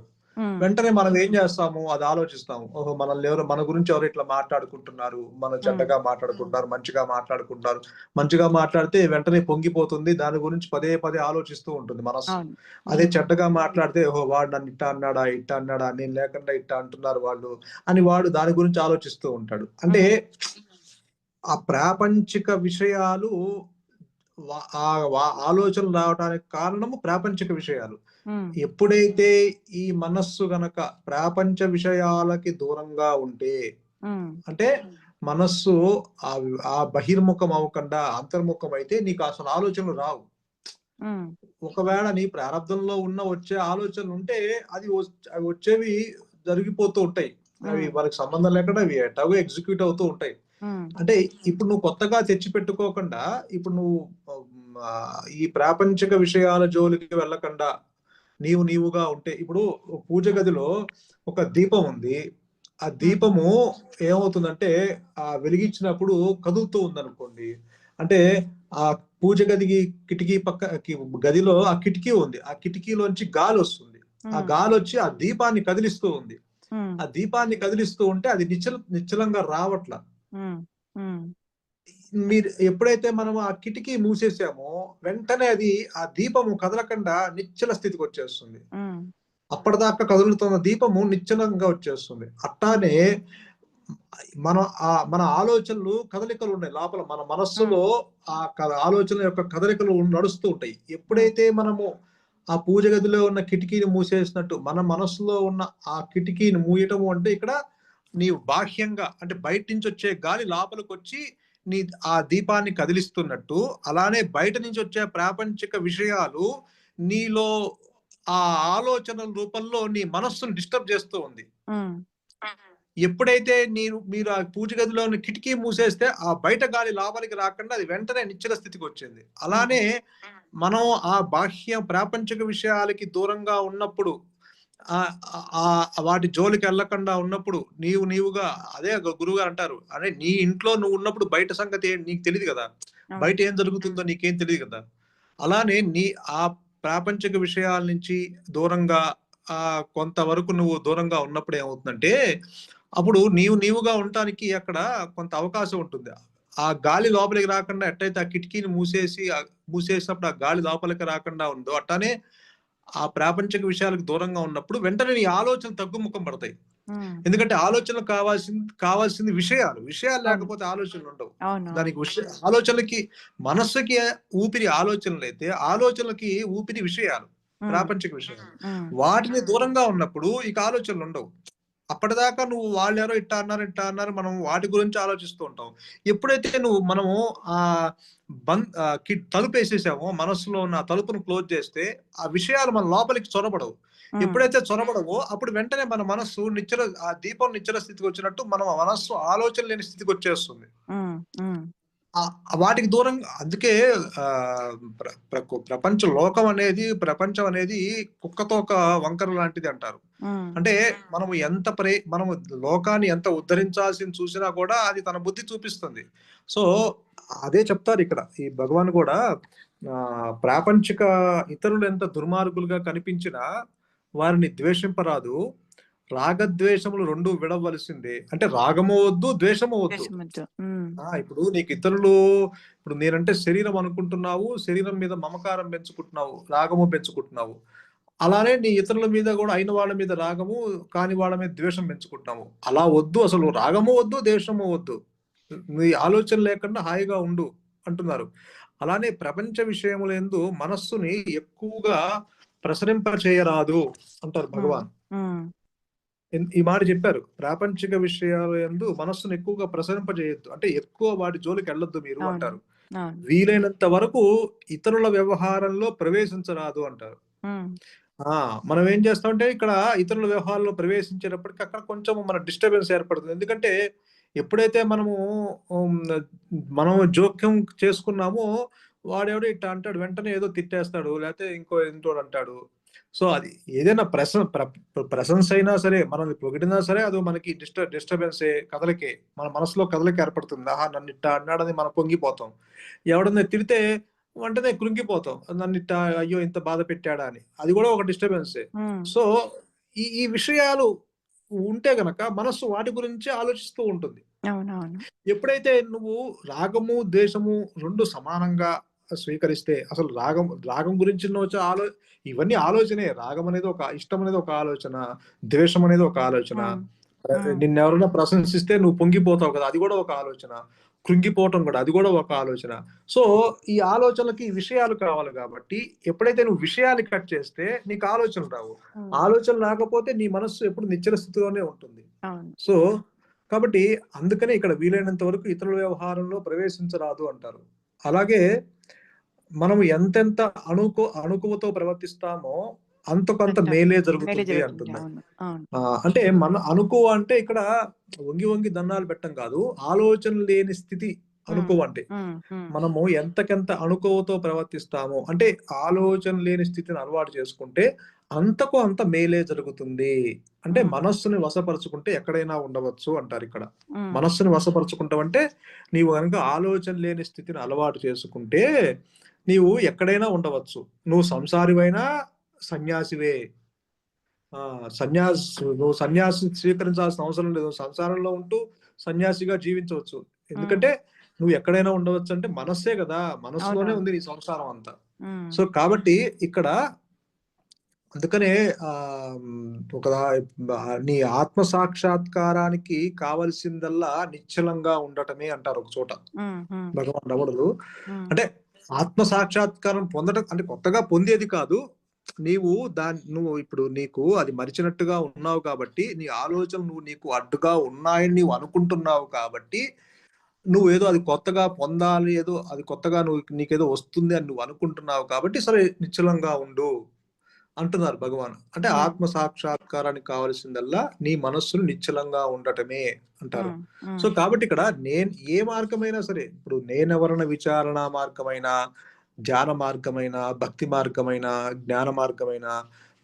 వెంటనే మనం ఏం చేస్తాము, అది ఆలోచిస్తాము. ఓహో, మనల్ని ఎవరు, మన గురించి ఎవరు ఇట్లా మాట్లాడుకుంటున్నారు, మన చెడ్డగా మాట్లాడుకుంటున్నారు, మంచిగా మాట్లాడుకుంటున్నారు. మంచిగా మాట్లాడితే వెంటనే పొంగిపోతుంది, దాని గురించి పదే పదే ఆలోచిస్తూ ఉంటుంది మనస్సు. అవును. అదే చెడ్డగా మాట్లాడితే, ఓహో వాడు నన్ను ఇట్టా అన్నాడా, ఇట్టా అన్నాడా, నేను లేకుండా ఇట్టా అంటున్నారు వాళ్ళు అని వాడు దాని గురించి ఆలోచిస్తూ ఉంటాడు. అంటే ఆ ప్రాపంచిక విషయాలు ఆలోచనలు రావడానికి కారణము ప్రాపంచిక విషయాలు. ఎప్పుడైతే ఈ మనస్సు గనక ప్రాపంచ విషయాలకి దూరంగా ఉంటే, అంటే మనస్సు ఆ బహిర్ముఖం అవ్వకుండా అంతర్ముఖం అయితే నీకు అసలు ఆలోచనలు రావు. ఒకవేళ నీ ప్రారంధంలో ఉన్న వచ్చే ఆలోచనలు ఉంటే అది అవి వచ్చేవి జరిగిపోతూ ఉంటాయి. అవి మనకు సంబంధం లేకుండా అవి ఎటాగో ఎగ్జిక్యూట్ అవుతూ ఉంటాయి. అంటే ఇప్పుడు నువ్వు కొత్తగా తెచ్చి పెట్టుకోకుండా, ఇప్పుడు నువ్వు ఈ ప్రాపంచిక విషయాల జోలికి వెళ్ళకుండా నీవుగా ఉంటే, ఇప్పుడు పూజ గదిలో ఒక దీపం ఉంది. ఆ దీపము ఏమవుతుందంటే ఆ వెలిగించినప్పుడు కదులుతూ ఉందనుకోండి, అంటే ఆ పూజ గదికి కిటికీ గదిలో ఆ కిటికీ ఉంది. ఆ కిటికీలోంచి గాలి వస్తుంది. ఆ గాలి వచ్చి ఆ దీపాన్ని కదిలిస్తూ ఉంది. ఆ దీపాన్ని కదిలిస్తూ ఉంటే అది నిశ్చలంగా రావట్లా. మీరు ఎప్పుడైతే మనం ఆ కిటికీ మూసేసామో వెంటనే అది ఆ దీపము కదలకుండా నిశ్చల స్థితికి వచ్చేస్తుంది. అప్పటిదాకా కదులుతున్న దీపము నిశ్చలంగా వచ్చేస్తుంది. అట్టానే మన ఆలోచనలు కదలికలు ఉన్నాయి లోపల, మన మనస్సులో ఆ ఆలోచనల యొక్క కదలికలు నడుస్తూ ఉంటాయి. ఎప్పుడైతే మనము ఆ పూజ గదిలో ఉన్న కిటికీని మూసేసినట్టు మన మనస్సులో ఉన్న ఆ కిటికీని మూయటము అంటే, ఇక్కడ నీవు బాహ్యంగా అంటే బయట నుంచి వచ్చే గాలి లోపలికి వచ్చి నీ ఆ దీపాన్ని కదిలిస్తున్నట్టు, అలానే బయట నుంచి వచ్చే ప్రాపంచిక విషయాలు నీలో ఆ ఆలోచనల రూపంలో నీ మనస్సును డిస్టర్బ్ చేస్తూ ఉంది. ఎప్పుడైతే మీరు ఆ పూజ గదిలో కిటికీ మూసేస్తే ఆ బయట గాలి లోపలికి రాకుండా అది వెంటనే నిశ్చల స్థితికి వచ్చింది. అలానే మనం ఆ బాహ్య ప్రాపంచిక విషయాలకి దూరంగా ఉన్నప్పుడు, వాటి జోలికి వెళ్ళకుండా ఉన్నప్పుడు, నీవుగా అదే గురువు గారు అంటారు, అదే నీ ఇంట్లో నువ్వు ఉన్నప్పుడు బయట సంగతి నీకు తెలియదు కదా, బయట ఏం జరుగుతుందో నీకేం తెలియదు కదా. అలానే ఆ ప్రాపంచిక విషయాల నుంచి దూరంగా కొంతవరకు నువ్వు దూరంగా ఉన్నప్పుడు ఏమవుతుందంటే, అప్పుడు నీవుగా ఉండటానికి అక్కడ కొంత అవకాశం ఉంటుంది. ఆ గాలి లోపలికి రాకుండా ఎట్టయితే ఆ కిటికీని మూసేసినప్పుడు ఆ గాలి లోపలికి రాకుండా ఉందో, అట్లానే ఆ ప్రాపంచిక విషయాలకు దూరంగా ఉన్నప్పుడు వెంటనే నీ ఆలోచనలు తగ్గుముఖం పడతాయి. ఎందుకంటే ఆలోచనలు కావాల్సింది విషయాలు లేకపోతే ఆలోచనలు ఉండవు. దానికి ఆలోచనలకి, మనస్సుకి ఊపిరి ఆలోచనలు అయితే, ఆలోచనలకి ఊపిరి విషయాలు, ప్రాపంచిక విషయాలు. వాటిని దూరంగా ఉన్నప్పుడు ఇక ఆలోచనలు ఉండవు. అప్పటిదాకా నువ్వు వాళ్ళెవరో ఇట్టా అన్నారు మనం వాటి గురించి ఆలోచిస్తూ ఉంటాం. ఎప్పుడైతే మనము ఆ తలుపు వేసేసామో, మనస్సులో ఉన్న తలుపును క్లోజ్ చేస్తే ఆ విషయాలు మన లోపలికి చొరబడవు. ఎప్పుడైతే చొరబడవో అప్పుడు వెంటనే మన మనస్సు ఆ దీపం నిశ్చల స్థితికి వచ్చినట్టు మన మనస్సు ఆలోచన లేని స్థితికి వచ్చేస్తుంది. వాటికి దూరంగా, అందుకే ప్రపంచం అనేది కుక్కతో ఒక వంకర లాంటిది అంటారు. అంటే మనము లోకాన్ని ఎంత ఉద్ధరించాల్సింది చూసినా కూడా అది తన బుద్ధి చూపిస్తుంది. సో అదే చెప్తారు ఇక్కడ ఈ భగవాన్ కూడా, ప్రాపంచిక ఇతరులు ఎంత దుర్మార్గులుగా కనిపించినా వారిని ద్వేషింపరాదు, రాగద్వేషములు రెండు విడవలసిందే. అంటే రాగము వద్దు, ద్వేషము వద్దు. ఇప్పుడు నీకు ఇప్పుడు నేనంటే శరీరం అనుకుంటున్నావు, శరీరం మీద మమకారం పెంచుకుంటున్నావు, రాగము పెంచుకుంటున్నావు. అలానే నీ ఇతరుల మీద కూడా అయిన వాళ్ళ మీద రాగము, కాని వాళ్ళ మీద ద్వేషం పెంచుకుంటున్నావు. అలా వద్దు, అసలు రాగము వద్దు, ద్వేషము వద్దు, నీ ఆలోచన లేకుండా హాయిగా ఉండు అంటున్నారు. అలానే ప్రపంచ విషయములందు మనస్సుని ఎక్కువగా ప్రసరింప చేయరాదు అంటారు భగవాన్. ఈ మాట చెప్పారు, ప్రాపంచిక విషయాల యందు మనస్సును ఎక్కువగా ప్రసరింపజేయొద్దు, అంటే ఎక్కువ వాటి జోలికి వెళ్ళొద్దు మీరు అంటారు. వీలైనంత వరకు ఇతరుల వ్యవహారంలో ప్రవేశించరాదు అంటారు. మనం ఏం చేస్తామంటే ఇక్కడ ఇతరుల వ్యవహారంలో ప్రవేశించేటప్పటికి అక్కడ కొంచెం మన డిస్టర్బెన్స్ ఏర్పడుతుంది. ఎందుకంటే ఎప్పుడైతే మనం జోక్యం చేసుకున్నామో వాడెవడో ఇట్లా అంటాడు, వెంటనే ఏదో తిట్టేస్తాడు, లేకపోతే ఇంకోటి అంటాడు. సో అది ఏదైనా ప్రశంస అయినా సరే, మనల్ని పొగిడినా సరే, అది మనకి డిస్టర్బెన్సే, కదలికే, మన మనసులో కదలిక ఏర్పడుతుంది. ఆహా నన్ను ఇట్టా అన్నాడని మనం పొంగిపోతాం. ఎవడన్నా తిడితే వెంటనే కృంగిపోతాం, నన్ను ఇట్టా అయ్యో ఇంత బాధ పెట్టాడా అని, అది కూడా ఒక డిస్టర్బెన్సే. సో ఈ విషయాలు ఉంటే గనక మనస్సు వాటి గురించే ఆలోచిస్తూ ఉంటుంది. అవునవును. ఎప్పుడైతే నువ్వు రాగము, ద్వేషము 2 సమానంగా స్వీకరిస్తే అసలు రాగం గురించి ఇవన్నీ ఆలోచనే. రాగం అనేది ఒక ఇష్టం అనేది ఒక ఆలోచన. ద్వేషం అనేది ఒక ఆలోచన. హ్మ్. హ్మ్. నిన్నెవరైనా ప్రశంసిస్తే నువ్వు పొంగిపోతావు కదా! అది గూడా ఒక ఆలోచన. కృంగిపోవటం గూడా అది గూడా ఒక ఆలోచన. సో, ఈ ఆలోచనలకి ఈ విషయాలు కావాలి గాబట్టి, ఎప్పుడైతే నువ్వు విషయాలు కట్ చేస్తే నీకు ఆలోచనలు రావు. హ్మ్. ఆలోచనలు రాకపోతే నీ మనస్సు ఎప్పుడు నిశ్చల స్థితిలోనే ఉంటుంది. అవును. సో, కాబట్టి అందుకనే ఇక్కడ వీలైనంత వరకు ఇతరుల వ్యవహారంలో ప్రవేశించరాదు అంటారు. అలాగే మనం ఎంతెంత అణకువతో ప్రవర్తిస్తామో అంతకంత అంత మేలే మేలే జరుగుతుంది జరుగుతుంది. అంటున్నాయి. అవును. అవును. అంటే మన అణకువ అంటే ఇక్కడ వంగి వంగి దండాలు పెట్టం కాదు. ఆలోచన లేని స్థితి హ్మ్. అణకువ అంటే. హ్మ్. హ్మ్. మనము ఎంతకెంత అణకువతో ప్రవర్తిస్తామో అంటే ఆలోచన లేని స్థితిని అలవాటు చేసుకుంటే అంతకు అంత మేలే జరుగుతుంది. అంటే హ్మ్. మనస్సుని వశపరుచుకుంటే ఎక్కడైనా ఉండవచ్చు అంటారిక్కడ. హ్మ్. మనస్సుని వశపరుచుకుంటావంటే నీవు గనుక ఆలోచన లేని స్థితిని అలవాటు చేసుకుంటే నీవు ఎక్కడైనా ఉండవచ్చు. నువ్వు సంసారివైనా సన్యాసివే. ఆ! నువ్వు సన్యాసి స్వీకరించాల్సిన అవసరం లేదు. సంసారంలో ఉంటూ సన్యాసిగా జీవించవచ్చు. హ్మ్. ఎందుకంటే నువ్వు ఎక్కడైనా ఉండవచ్చంటే మనస్సే గదా! మనస్సులోనే అవునవును. ఉంది నీ సంసారం అంతా. హ్మ్. సో, కాబట్టి ఇక్కడ అందుకనే ఆహ్, హ్మ్, ఒక నీ ఆత్మ సాక్షాత్కారానికి కావాల్సిందల్లా నిశ్చలంగా ఉండటమే అంటారు ఒక చోట. హ్మ్. హ్మ్. భగవాన్ రమణులు. హ్మ్. అంటే ఆత్మ సాక్షాత్కారం పొందడం అంటే కొత్తగా పొందేది కాదు. నువ్వు ఇప్పుడు నీకు అది మరిచినట్టుగా ఉన్నావు కాబట్టి, నీ ఆలోచనలు నీకు అడ్డుగా ఉన్నాయని నీవు అనుకుంటున్నావు కాబట్టి, నువ్వేదో అది కొత్తగా పొందాలి, ఏదో అది కొత్తగా నీకేదో వస్తుంది అని నువ్వు అనుకుంటున్నావు కాబట్టి, సరే నిశ్చలంగా ఉండు అంటున్నారు భగవాన్. అంటే హ్మ్. ఆత్మ సాక్షాత్కారానికి కావాల్సిందల్లా నీ మనస్సును నిశ్చలంగా ఉండటమే అంటారు. హ్మ్. హ్మ్. సో, కాబట్టి ఇక్కడ ఏ మార్గమైనా సరే, ఇప్పుడు నేనెవరన విచారణ మార్గమైనా, ధ్యాన మార్గమైనా, భక్తి మార్గమైనా, జ్ఞాన మార్గమైనా,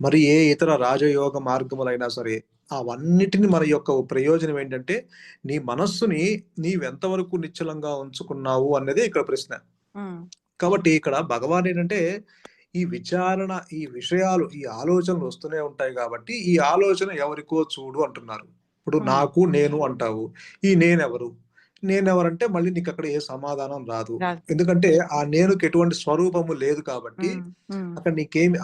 మరి ఏ ఇతర రాజయోగ మార్గములైనా సరే, అవన్నిటిని మన యొక్క ప్రయోజనం ఏంటంటే, నీ మనస్సుని నీవెంత వరకు నిశ్చలంగా ఉంచుకున్నావు అన్నదే ఇక్కడ ప్రశ్న. హ్మ్. కాబట్టి ఇక్కడ భగవానేంటంటే, ఈ విచారణ, ఈ విషయాలు, ఈ ఆలోచనలు వస్తూనే ఉంటాయి గాబట్టి, ఈ ఆలోచన ఎవరికో చూడు అంటున్నారు. ఇప్పుడు హ్మ్. నాకు, నేను అంటావు. ఈ నేనెవరు? నేనెవరంటే మళ్ళీ నీకక్కడ ఏ సమాధానం రాదు. రాదు. ఎందుకంటే, ఆ నేనుకి ఎటువంటి స్వరూపము లేదు కాబట్టి, హ్మ్. హ్మ్. అక్కడ నీకేమి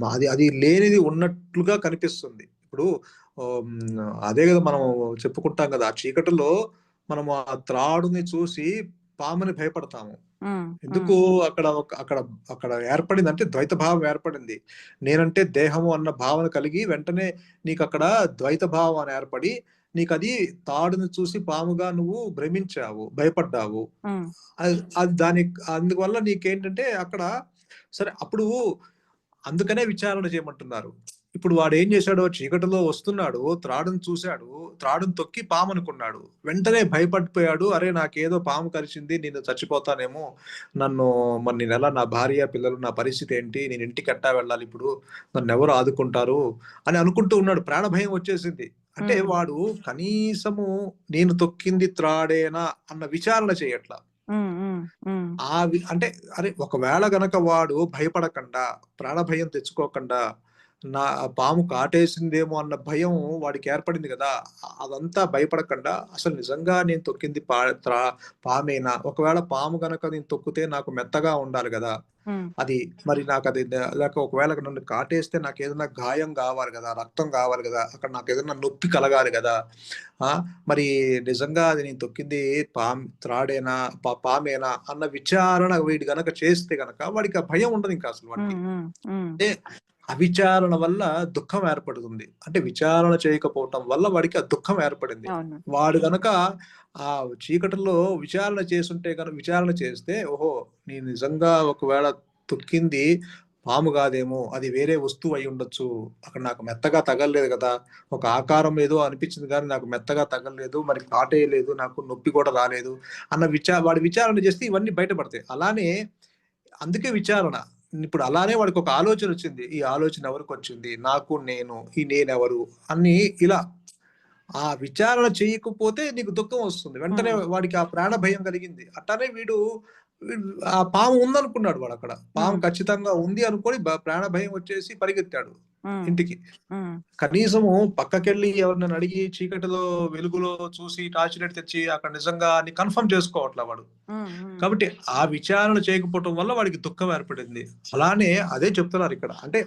అది అది లేనిది ఉన్నట్లుగా కనిపిస్తుంది. ఇప్పుడు అదే గదా మనం చెప్పుకుంటాం గదా! ఆ చీకటిలో మనము ఆ త్రాడుని చూసి పాముని భయపడతాము. హ్మ్. హ్మ్. ఎందుకు అక్కడ అక్కడ అక్కడ ఏర్పడింది అంటే ద్వైత భావం ఏర్పడింది. నేనంటే దేహము అన్న భావన కలిగి వెంటనే నీకక్కడ ద్వైత భావం అని ఏర్పడి, నీకది తాడుని చూసి పాముగా నువ్వు భ్రమించావు, భయపడ్డావు. హ్మ్. అది అది అందువల్ల నీకేంటంటే అక్కడ సరే అప్పుడు అందుకనే విచారణ చేయమంటున్నారు. ఇప్పుడు వాడేం జేశాడు, చీకటిలో వస్తున్నాడు, త్రాడుని చూసాడు, త్రాడుని తొక్కి పామనుకున్నాడు. వెంటనే భయపడిపోయాడు. అరే! నాకేదో పాము కరిచింది, నేను చచ్చిపోతానేమో, నన్ను మరి నేనెలా నా భార్య, పిల్లలు నా పరిస్థితేంటి? నేను ఇంటికెట్టా వెళ్ళాలిప్పుడు? నన్నెవరు ఆదుకుంటారు? అని అనుకుంటూ ఉన్నాడు. ప్రాణభయం వచ్చేసింది. అంటే హ్మ్. వాడు కనీసము నేను తొక్కింది త్రాడేనా అన్న విచారణ చేయట్ల. హ్మ్. హ్మ్. హ్మ్. అంటే అరే! ఒకవేళ గనక వాడు భయపడకండా, ప్రాణభయం తెచ్చుకోకుండా, నా పాము కాటేసిందేమో అన్న భయం వాడికి ఏర్పడింది గదా! అదంతా భయపడకండా, అసలు నిజంగా నేను తొక్కింది పామేనా? ఒకవేళ పాము గనక నేను తొక్కితే నాకు మెత్తగా ఉండాలి గదా! హ్మ్. అది మరి నాకది లేక ఒకవేళ నన్ను కాటేస్తే నాకేదైనా గాయం గావాలి గదా! రక్తం గావాలి గదా! అక్కడ నాకేదైనా నొప్పి కలగాలి గదా! ఆ! మరి నిజంగా అది నేను తొక్కింది త్రాడేనా? పామేనా? అన్న విచారణ వీడు గనక చేస్తే గనక వాడికి ఆ భయం ఉండదింక అసలు వాడికి. హ్మ్. హ్మ్. హ్మ్. అంటే అవిచారణ వల్ల దుఃఖం ఏర్పడుతుంది. అంటే విచారణ చేయకపోవటం వల్ల వాడికి ఆ దుఃఖం ఏర్పడింది. అవును. వాడు గనక ఆ చీకటిలో విచారణ చేస్తే ఓహో! నేను నిజంగా ఒకవేళ తొక్కింది పాము గాదేమో! అది వేరే వస్తువు అయ్యుండొచ్చు. అక్కడ నాకు మెత్తగా తగల్లేదు గదా! ఒక ఆకారం ఏదో అనిపించింది గానీ నాకు మెత్తగా తగల్లేదు. మరి కాటేయలేదు. నాకు నొప్పి కూడా రాలేదు. అన్న వాడు విచారణ చేస్తే ఇవన్నీ బయటపడతాయి. అలానే అందుకే విచారణ. ఇప్పుడు అలానే వాడికొక ఆలోచనొచ్చింది. ఈ ఆలోచన ఎవరికొచ్చింది? నాకు నేను, ఈ నేనెవరు? అని ఇలా ఆ విచారణ చేయకపోతే నీకు దుఃఖం వస్తుంది. వెంటనే హ్మ్. వాడికి ఆ ప్రాణ భయం కలిగింది. అట్లనే ఆ పాము ఉందనుకున్నాడు వాడక్కడ. పాము హ్మ్. ఖచ్చితంగా ఉంది అనుకోని ప్రాణ భయం వచ్చేసి పరిగెత్తాడు. ఉమ్, ఇంటికి. ఉమ్, కనీసము పక్కకెళ్ళి ఎవరినైనా అడిగి చీకటిలో వెలుగులో చూసి టార్చ్ లైట్ తెచ్చి అక్కడ నిజంగా అని కన్ఫర్మ్ చేసుకోవట్లే వాడు. ఉమ్, ఉమ్, కాబట్టి ఆ విచారణ చేయకపోవటం వల్ల వాడికి దుఃఖం ఏర్పడింది. అలానే అదే చెప్తున్నారు ఇక్కడ. అంటే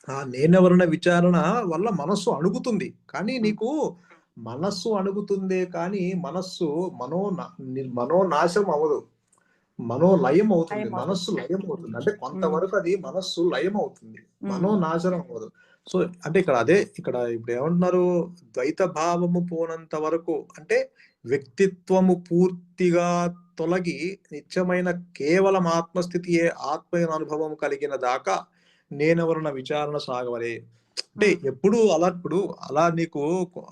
ఆ నేనెవరన్న విచారణ వల్ల మనస్సు అణుగుతుంది. కానీ ఉమ్. నీకు మనస్సు అణుగుతుందే కానీ మనస్సు మనోనాశం అవ్వదు. మనోలయం అవుతుంది. టైం మనస్సు అవుతుంది. లయం అవుతుంది. అంటే ఉమ్, కొంతవరకు అది మనస్సు లయం అవుతుంది. ఉమ్, మనోనాశనం అవ్వదు. సో, అంటే ఇక్కడ ఇప్పుడు ఏమంటున్నారు? ద్వైత భావము పోనంత వరకు అంటే వ్యక్తిత్వము పూర్తిగా తొలగి నిత్యమైన కేవలం ఆత్మస్థితియే ఆత్మీయ అనుభవం కలిగిన దాకా నేనెవరన్న విచారణ సాగవలే. అంటే ఉమ్, ఎప్పుడు అలా ఇప్పుడు అలా నీకు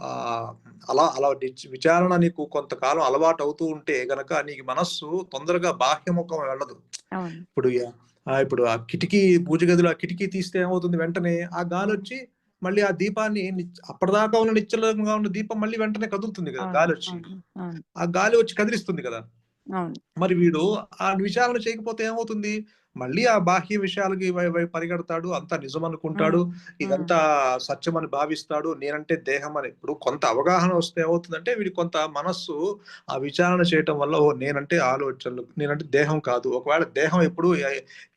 ఆహ్, అలా విచారణ నీకు కొంతకాలం అలవాటు అవుతూ ఉంటే గనక నీకు మనస్సు తొందరగా బాహ్యముఖం వెళ్ళదు. అవును. ఇప్పుడు ఇప్పుడు ఆ కిటికీ పూజ గదిలో ఆ కిటికీ తీస్తే ఏమవుతుంది? వెంటనే ఆ ఉమ్, గాలొచ్చి మళ్ళీ ఆ దీపాన్ని అప్పటిదాకా ఉన్న నిశ్చలంగా ఉన్న దీపం మళ్ళీ వెంటనే కదులుతుంది కదా! అవును, గాలొచ్చి. అవును, అవును, ఆ గాలి వచ్చి కదిలిస్తుంది కదా! అవును. మరి వీడు ఆ విచారణ చేయకపోతే ఏమవుతుంది? మళ్ళీ ఆ బాహ్య విషయాలకి పరిగెడతాడు. అంతా నిజమనుకుంటాడు. ఉమ్, ఉమ్, ఇదంతా సత్యమని భావిస్తాడు. నేనంటే దేహం అని. ఇప్పుడు కొంత అవగాహన వస్తే ఏమవుతుందంటే వీడికి కొంత మనస్సు ఆ విచారణ చేయటం వల్ల ఓహ్! నేనంటే ఆలోచనలు, నేనంటే దేహం కాదు. ఒకవేళ దేహం ఎప్పుడు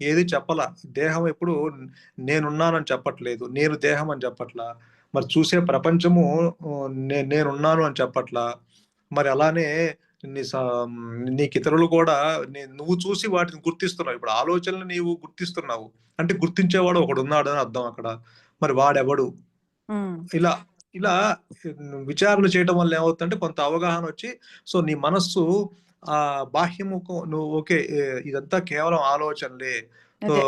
ఏది చెప్పలా. దేహం ఎప్పుడు నేనున్నానని చెప్పట్లేదు. నేను దేహం అని చెప్పట్లా. మరి చూసే ప్రపంచము నేనున్నాను అని చెప్పట్లా. మరి అలానే నీ సా నీకితరులు కూడా నువ్వు చూసి వాటిని గుర్తిస్తున్నావు. ఇప్పుడు ఆలోచనలు నీవు గుర్తిస్తున్నావు. అంటే గుర్తించేవాడు ఒకడున్నాడని అర్థం అక్కడ. మరి వాడెవడు? ఉమ్. ఇలా ఇలా విచారణ చేయటం వల్ల ఏమవుతుందంటే కొంత అవగాహనొచ్చి సో, నీ మనస్సు బాహ్యముఖం నువ్వు ఓకే. ఇదంతా కేవలం ఆలోచనలే. సో, అదే.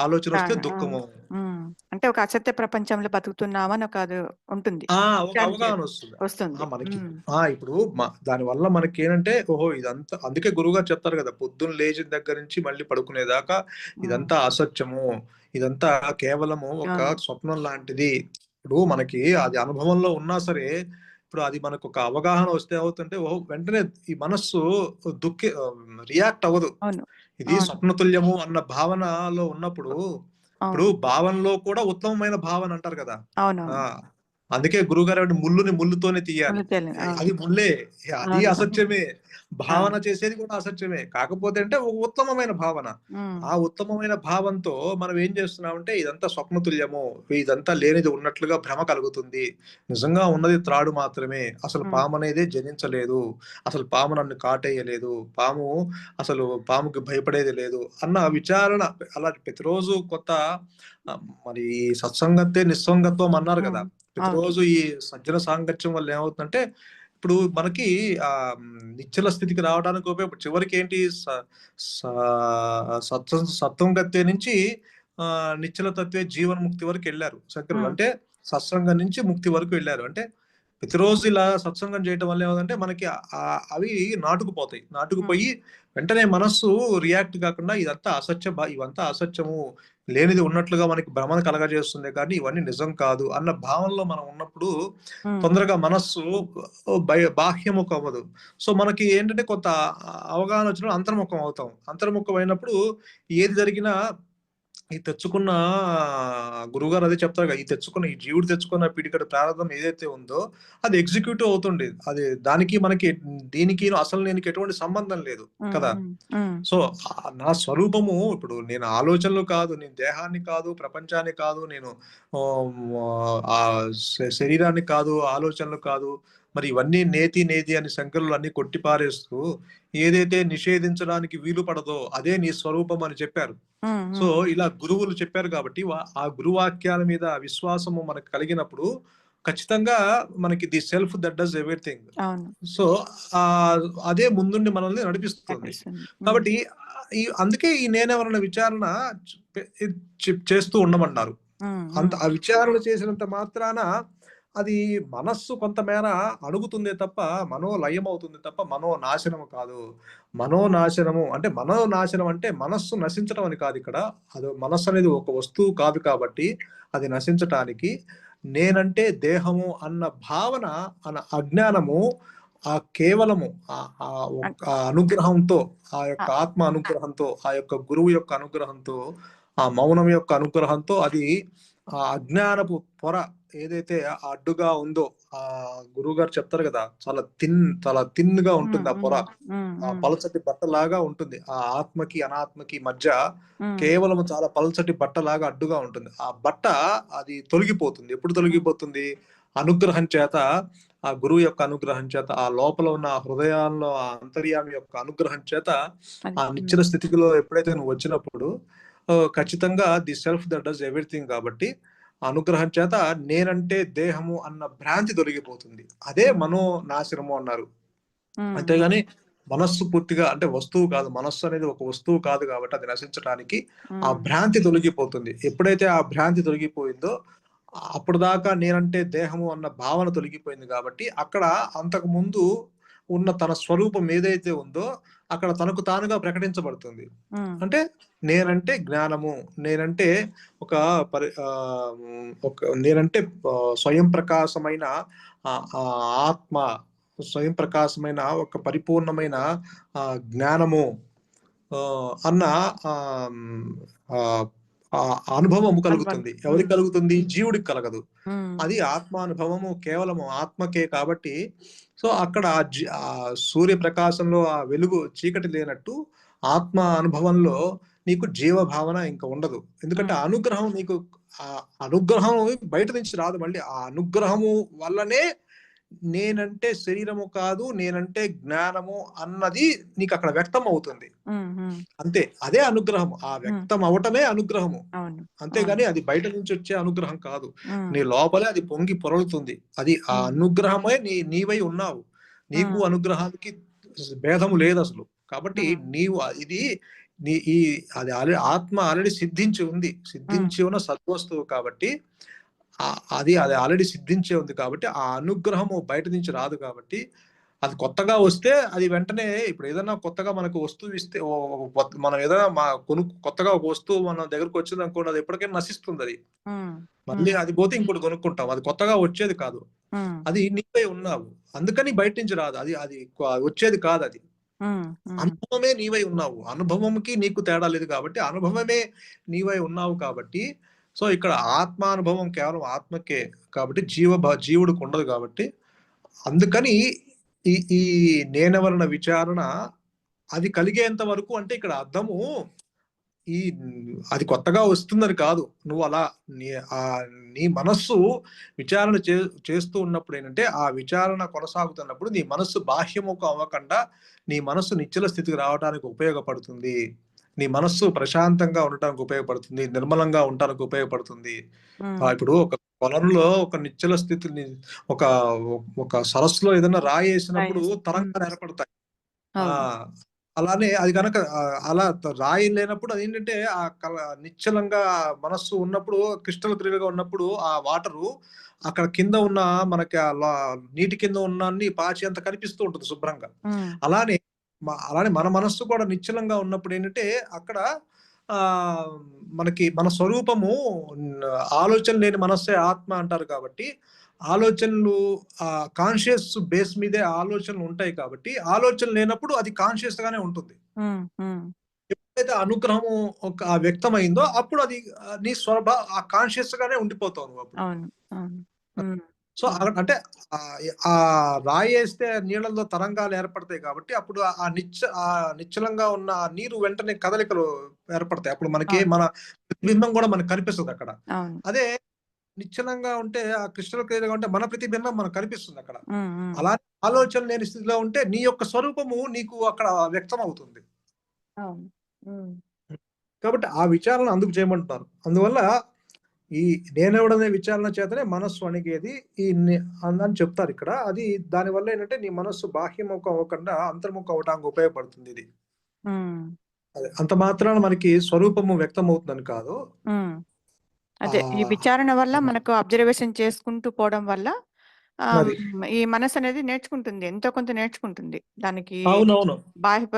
ఆలోచనొస్తే ఆ! దుఃఖము. హ్మ్. అంటే ఒక అసత్య ప్రపంచంలో బతుకుతున్నామని ఒక అది ఉంటుంది. ఒక విచారణ చేయడం అవగాహనొస్తుంది. వస్తుంది. మనకి హ్మ్. ఇప్పుడు దానివల్ల మనకేంటంటే, ఓహో! ఇదంతా అందుకే గురువుగారు చెప్తారు గదా! పొద్దున్న లేచిన దగ్గర నుంచి మళ్ళీ పడుకునేదాకా హ్మ్. ఇదంతా అసత్యము. ఇదంతా కేవలము ఒక అవును. స్వప్నం లాంటిది. ఇప్పుడు మనకి అది అనుభవంలో ఉన్నా సరే, ఇప్పుడు అది మనకొక అవగాహన వస్తే ఏమవుతుందంటే, ఓహో! వెంటనే ఈ మనస్సు రియాక్ట్ అవ్వదు. అవును. ఇది అవును. స్వప్నతుల్యము అన్న భావనలో ఉన్నప్పుడు, ఇప్పుడు అవును. భావనలో కూడా ఉత్తమమైన భావన అంటారు కదా! ఆ! అవునవును. అందుకే గురువుగారు ముల్లుని ముల్లుతోనే తీయాలి. ముళ్ళు తేలిన. అవును. అది ముల్లే. అది అవును. అసత్యమే. భావన అవును. చేసేది కూడా అసత్యమే. కాకపోతే అంటే ఒక ఉత్తమమైన భావన. హ్మ్. ఆ ఉత్తమమైన భావంతో మనం ఏం చేస్తున్నామంటే ఇదంతా స్వప్నతుల్యము. ఇదంతా లేనిది ఉన్నట్లుగా భ్రమ కలుగుతుంది. నిజంగా ఉన్నది త్రాడు మాత్రమే. అసలు హ్మ్. పామనేదే జనించలేదు. అసలు పాము నన్ను కాటేయలేదు. పాముకి భయపడేది లేదు. అన్న విచారణ అలా ప్రతిరోజు కొత్త మరి సత్సంగతే నిస్సంగత్వం అన్నారు హ్మ్. కదా! అవును. ప్రతిరోజు ఈ సజ్జన సాంగత్యం వల్ల ఏమవుతుందంటే, ఇప్పుడు మనకి నిశ్చల స్థితికి రావడానికి చివరికేంటి స స సత్వం గత్తె నుంచి నిశ్చల తత్వే జీవన్ముక్తి వరకెళ్లారు శంకరులు. హ్మ్. అంటే సత్సంగం నుంచి ముక్తి వరకు వెళ్లారు. అంటే ప్రతిరోజు ఇలా సత్సంగం చేయటం వల్ల ఏమవుతుందంటే మనకి అవి నాటుకుపోతాయి. హ్మ్. నాటుకుపోయి వెంటనే మనస్సు రియాక్ట్ కాకుండా ఇవంతా అసత్యము. లేనిది ఉన్నట్లుగా మనకి భ్రమను కలగజేస్తుంది కానీ ఇవన్నీ నిజం కాదు అన్న భావనలో మనం ఉన్నప్పుడు హ్మ్. తొందరగా మనస్సు బాహ్యముఖం అవ్వదు. సో, మనకి ఏంటంటే కొంత అవగాహన వచ్చినప్పుడు అంతర్ముఖం అవుతాం. అంతర్ముఖం అయినప్పుడు ఏది జరిగినా ఈ తెచ్చుకున్న గురువుగారు అదే చెప్తారు కదా! ఈ జీవుడు తెచ్చుకున్న పిడికెడు ప్రారంధం ఏదైతే ఉందో అది ఎగ్జిక్యూటివ్ అవుతుంది. అది దీనికిను అసలు నేనికి ఎటువంటి సంబంధం లేదు హ్మ్. కదా! హ్మ్. హ్మ్. సో, నా స్వరూపము ఇప్పుడు నేను ఆలోచనలు కాదు, నేను దేహాన్ని కాదు, ప్రపంచాన్ని కాదు, నేను శరీరాన్ని కాదు, ఆలోచనలు కాదు. మరి ఇవన్నీ నేతి అని శంకరులు అన్నీ కొట్టిపారేస్తూ ఏదైతే నిషేధించడానికి వీలు పడదో అదే నీ స్వరూపం అని చెప్పారు. హ్మ్. సో, హ్మ్. ఇలా గురువులు చెప్పారు కాబట్టి ఆ గురువాక్యాల మీద విశ్వాసము మనకు కలిగినప్పుడు ఖచ్చితంగా మనకి the self that does everything. అవును. సో, అదే ముందుండి మనల్ని నడిపిస్తుంది. నడిపిస్తుంది. హ్మ్. కాబట్టి అందుకే ఈ నేనెవరన్న విచారణ చేస్తూ ఉండమన్నారు. హ్మ్. హ్మ్. ఆ విచారణ చేసినంత మాత్రాన అది మనస్సు కొంతమేర అణుగుతుందే తప్ప, మనోలయం అవుతుంది తప్ప, మనోనాశనము కాదు. మనోనాశనం అంటే మనస్సు నశించడం అని కాదిక్కడ. మనస్సనేది ఒక వస్తువు కాదు కాబట్టి, అది నశించటానికి నేనంటే దేహము అన్న భావన, అజ్ఞానము కేవలము అన్ ఒక్క అనుగ్రహంతో, ఆ ఆ! యొక్క ఆత్మ అనుగ్రహంతో, ఆ యొక్క గురువు యొక్క అనుగ్రహంతో, ఆ మౌనం యొక్క అనుగ్రహంతో అది ఆ అజ్ఞానపు పొర ఏదైతే అడ్డుగా ఉందో, ఆ గురువు గారు చెప్తారు కదా, చాలా థిన్‌గా హ్మ్. ఉంటుంది ఆ పొర. హ్మ్. ఆ హ్మ్. పలచటి బట్టలాగా ఉంటుంది. ఆ ఆత్మకి, అనాత్మకి మధ్య హ్మ్. కేవలం చాలా పలచటి బట్టలాగా అడ్డుగా ఉంటుంది. ఆ బట్ట అది తొలగిపోతుంది. ఎప్పుడు తొలగిపోతుంది? అనుగ్రహం చేత, ఆ గురువు యొక్క అనుగ్రహం చేత, ఆ లోపల ఉన్న ఆ హృదయాల్లో ఆ అంతర్యామి యొక్క అనుగ్రహం చేత, అది. ఆ నిశ్చల స్థితిలో ఎప్పుడైతే నువ్వు వచ్చినప్పుడు ఖచ్చితంగా the self that does everything కాబట్టి, ఆ అనుగ్రహం చేత నేనంటే దేహము అన్న భ్రాంతి తొలగిపోతుంది. అదే మనోనాశనము అన్నారు. హ్మ్. అంతేగాని మనస్సు పూర్తిగా అంటే వస్తువు కాదు. మనస్సు అనేది ఒక వస్తువు కాదు కాబట్టి అది నశించడానికి ఆ హ్మ్. భ్రాంతి తొలగిపోతుంది. ఎప్పుడైతే ఆ భ్రాంతి తొలగిపోయిందో అప్పటిదాకా నేనంటే దేహము అన్న భావన తొలగిపోయింది కాబట్టి అక్కడ అంతకుముందు ఉన్న తన స్వరూపం ఏదైతే ఉందో అక్కడ తనకు తానుగా ప్రకటించబడుతుంది. హ్మ్. అంటే నేనంటే జ్ఞానము, నేనంటే ఒక నేనంటే స్వయం ప్రకాశమైన ఆత్మ, స్వయం ప్రకాశమైన ఒక పరిపూర్ణమైన జ్ఞానము అన్న ఆహ్, హ్మ్, ఆహ్, అనుభవం అనుభవం. కలుగుతుంది. ఎవరికి కలుగుతుంది? జీవుడికి కలగదు. హ్మ్. అది ఆత్మానుభవము కేవలము ఆత్మకే కాబట్టి, సో, అక్కడ సూర్యప్రకాశంలో ఆ వెలుగు చీకటి లేనట్టు ఆత్మ అనుభవంలో నీకు జీవ భావన ఇంక ఉండదు. ఎందుకంటే హ్మ్. ఆ అనుగ్రహం నీకు అనుగ్రహం బయట నుంచి రాదు మళ్ళీ. ఆ అనుగ్రహము వల్లనే నేనంటే శరీరము కాదు, నేనంటే జ్ఞానము అన్నది నీకక్కడ వ్యక్తం అవుతుంది. హ్మ్. హ్మ్. అంతే. అదే అనుగ్రహము. ఆ హ్మ్. వ్యక్తం అవ్వటమే అనుగ్రహము. అవును. అవును. అంతేగాని అది బయట నుంచొచ్చే అనుగ్రహం కాదు. హ్మ్. నీ లోపలే అది పొంగి పొరలుతుంది. అది ఆ హ్మ్. అనుగ్రహమే నీవై ఉన్నావు. నీకు హ్మ్. అనుగ్రహానికి భేదము లేదసలు. కాబట్టి హ్మ్. నీవు ఇది నీ ఈ అది ఆత్మ ఆల్రెడీ సిద్ధించి ఉంది. హ్మ్. సిద్ధించి ఉన్న సద్వస్తువు కాబట్టి అది ఆల్రెడీ సిద్ధించే ఉంది కాబట్టి, ఆ అనుగ్రహము బయట నుంచి రాదు కాబట్టి, అది కొత్తగా వస్తే అది వెంటనే ఇప్పుడు ఏదన్నా కొత్తగా మనకు వస్తువు ఇస్తే మనం ఏదైనా కొత్తగా ఒక వస్తువు మన దగ్గరకొచ్చిందనుకోండి అది ఎప్పటికైనా నశిస్తుందది. హ్మ్. మళ్ళీ అది పోతే ఇంకోటి కొనుక్కుంటాం. అది కొత్తగా వచ్చేది కాదు. హ్మ్. అది నీవై ఉన్నావు. అందుకని బయట నుంచి రాదు. అది అది వచ్చేది కాదది. హ్మ్. హ్మ్. అనుభవమే నీవై ఉన్నావు. అనుభవంకి నీకు తేడా లేదు కాబట్టి, అనుభవమే నీవై ఉన్నావు కాబట్టి, సో, ఇక్కడ ఆత్మానుభవం కేవలం ఆత్మకే కాబట్టి జీవుడికి ఉండదు కాబట్టి, అందుకని ఈ ఈ నేనెవరన్న విచారణ అది కలిగేంత వరకు అంటే ఇక్కడ అర్థము ఈ అది కొత్తగా వస్తుందని కాదు. నువ్వలా నీ నీ మనస్సు విచారణ చేస్తూ ఉన్నప్పుడేంటంటే, ఆ విచారణ కొనసాగుతున్నప్పుడు నీ మనస్సు బాహ్యముఖం అవ్వకుండా, నీ మనస్సు నిశ్చల స్థితికి రావడానికి ఉపయోగపడుతుంది. నీ మనస్సు ప్రశాంతంగా ఉండటానికి ఉపయోగపడుతుంది. నిర్మలంగా ఉండటానికి ఉపయోగపడుతుంది. హ్మ్. ఇప్పుడు ఒక కొలంలో ఒక నిశ్చల స్థితిని ఒక ఒక సరస్సులో ఏదైనా రాయేసినప్పుడు రాయేసి. హ్మ్. తరంగాలు ఏర్పడతాయి. ఆ! అవును. అలానే అది గనక అలా రాయి లేనప్పుడు అదేంటంటే నిశ్చలంగా మనస్సు ఉన్నప్పుడు క్రిస్టల్ క్లియర్‌గా ఉన్నప్పుడు ఆ వాటరు అక్కడ కింద ఉన్న మనకి నీటి కింద ఉన్నన్ని పాచి అంత కనిపిస్తూ ఉంటుంది శుభ్రంగా. హ్మ్. అలానే అలానే మన మనస్సు కూడా నిశ్చలంగా ఉన్నప్పుడు ఏంటంటే అక్కడ ఆహ్, మనకి మన స్వరూపము ఆలోచన లేని మనస్సే ఆత్మ అంటారు కాబట్టి ఆలోచనలు కాన్షియస్ బేస్ మీదే ఆలోచనలు ఉంటాయి కాబట్టి, ఆలోచన లేనప్పుడు అది కాన్షియస్ గానే ఉంటుంది. హ్మ్. హ్మ్. ఎప్పుడైతే అనుగ్రహము వ్యక్తమైందో అప్పుడు అది నీ ఆ కాన్షియస్ గానే ఉండిపోతావు నువ్వప్పుడు. అవును. అవును. హ్మ్. సో, హ్మ్. అంటే రాయేస్తే నీళ్ళల్లో తరంగాలు ఏర్పడతాయి కాబట్టి, అప్పుడు నిశ్చలంగా ఉన్న ఆ నీరు వెంటనే కదలికలు ఏర్పడతాయి. అప్పుడు మనకి అవును. మన ప్రతిబింబం గూడా మనకు కనిపిస్తదక్కడ. అవును. అదే నిశ్చలంగా ఉంటే ఆ క్రిస్టల్ క్లియర్‌గా ఉంటే మన ప్రతిబింబం మనకు కనిపిస్తుందక్కడ. హ్మ్. హ్మ్. అలా ఆలోచన లేని స్థితిలో ఉంటే నీ యొక్క స్వరూపము నీకు అక్కడ వ్యక్తమవుతుంది. అవును. హ్మ్. కాబట్టి ఆ విచారణ అందుకు చేయమంటున్నారు. అందువల్ల ఈ నేనెవడనే విచారణ చేతనే మనస్సు అణిగేది ఈ అని చెప్తారిక్కడ. అది దానివల్ల ఏంటంటే నీ మనస్సు బాహ్యముఖం అవ్వకుండా అంతర్ముఖం అవ్వటానికి ఉపయోగపడుతుందిది. హ్మ్. అదే అంత మాత్రాన మనకి స్వరూపము వ్యక్తమవుతుందని కాదు. హ్మ్. అదే ఈ ఆహ్, విచారణ వల్ల మనకు అబ్జర్వేషన్ చేసుకుంటూ పోవడం వల్ల అది. ఈ మనసనేది నేర్చుకుంటుంది. ఎంతో కొంత నేర్చుకుంటుంది. దానికి అవునవును. బాహ్య ప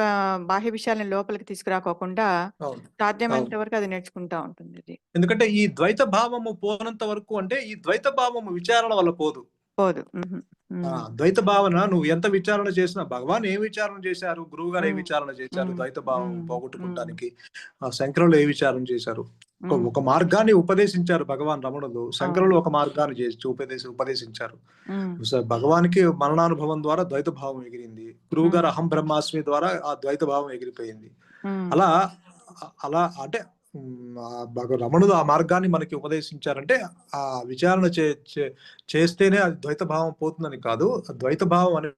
బాహ్య విషయాలను లోపలికి తీసుకురాకోకుండా అవును. అవును. సాధ్యమైనంత వరకు అది నేర్చుకుంటా ఉంటుందది. ఎందుకంటే ఈ ద్వైత భావము పోనంత వరకు అంటే ఈ ద్వైత భావము విచారణ వల్ల పోదు. పోదు. హుహు. హ్మ్. ద్వైత భావన నువ్వు ఎంత విచారణ చేసినా భగవాన్ ఏం విచారణ చేశారు? గురువుగారు ఏ హ్మ్. విచారణ చేశారు? హ్మ్. ద్వైత భావం హ్మ్. హ్మ్. పోగొట్టుకుంటానికి. శంకరులు ఏ విచారణ చేశారు? ఒక మార్గాన్ని ఉపదేశించారు భగవాన్ రమణులు, శంకరులు ఒక మార్గాన్ని చేసి ఉపదేశించారు. భగవానికి మరణానుభవం ద్వారా ద్వైత భావం ఎగిరింది, గురువు గారు అహం బ్రహ్మాస్మి ద్వారా ఆ ద్వైత భావం ఎగిరిపోయింది. అలా అలా అంటే రమణులు ఆ మార్గాన్ని మనకి ఉపదేశించారంటే ఆ విచారణ చేస్తేనే అది ద్వైత భావం పోతుందని కాదు. ద్వైత భావం అనే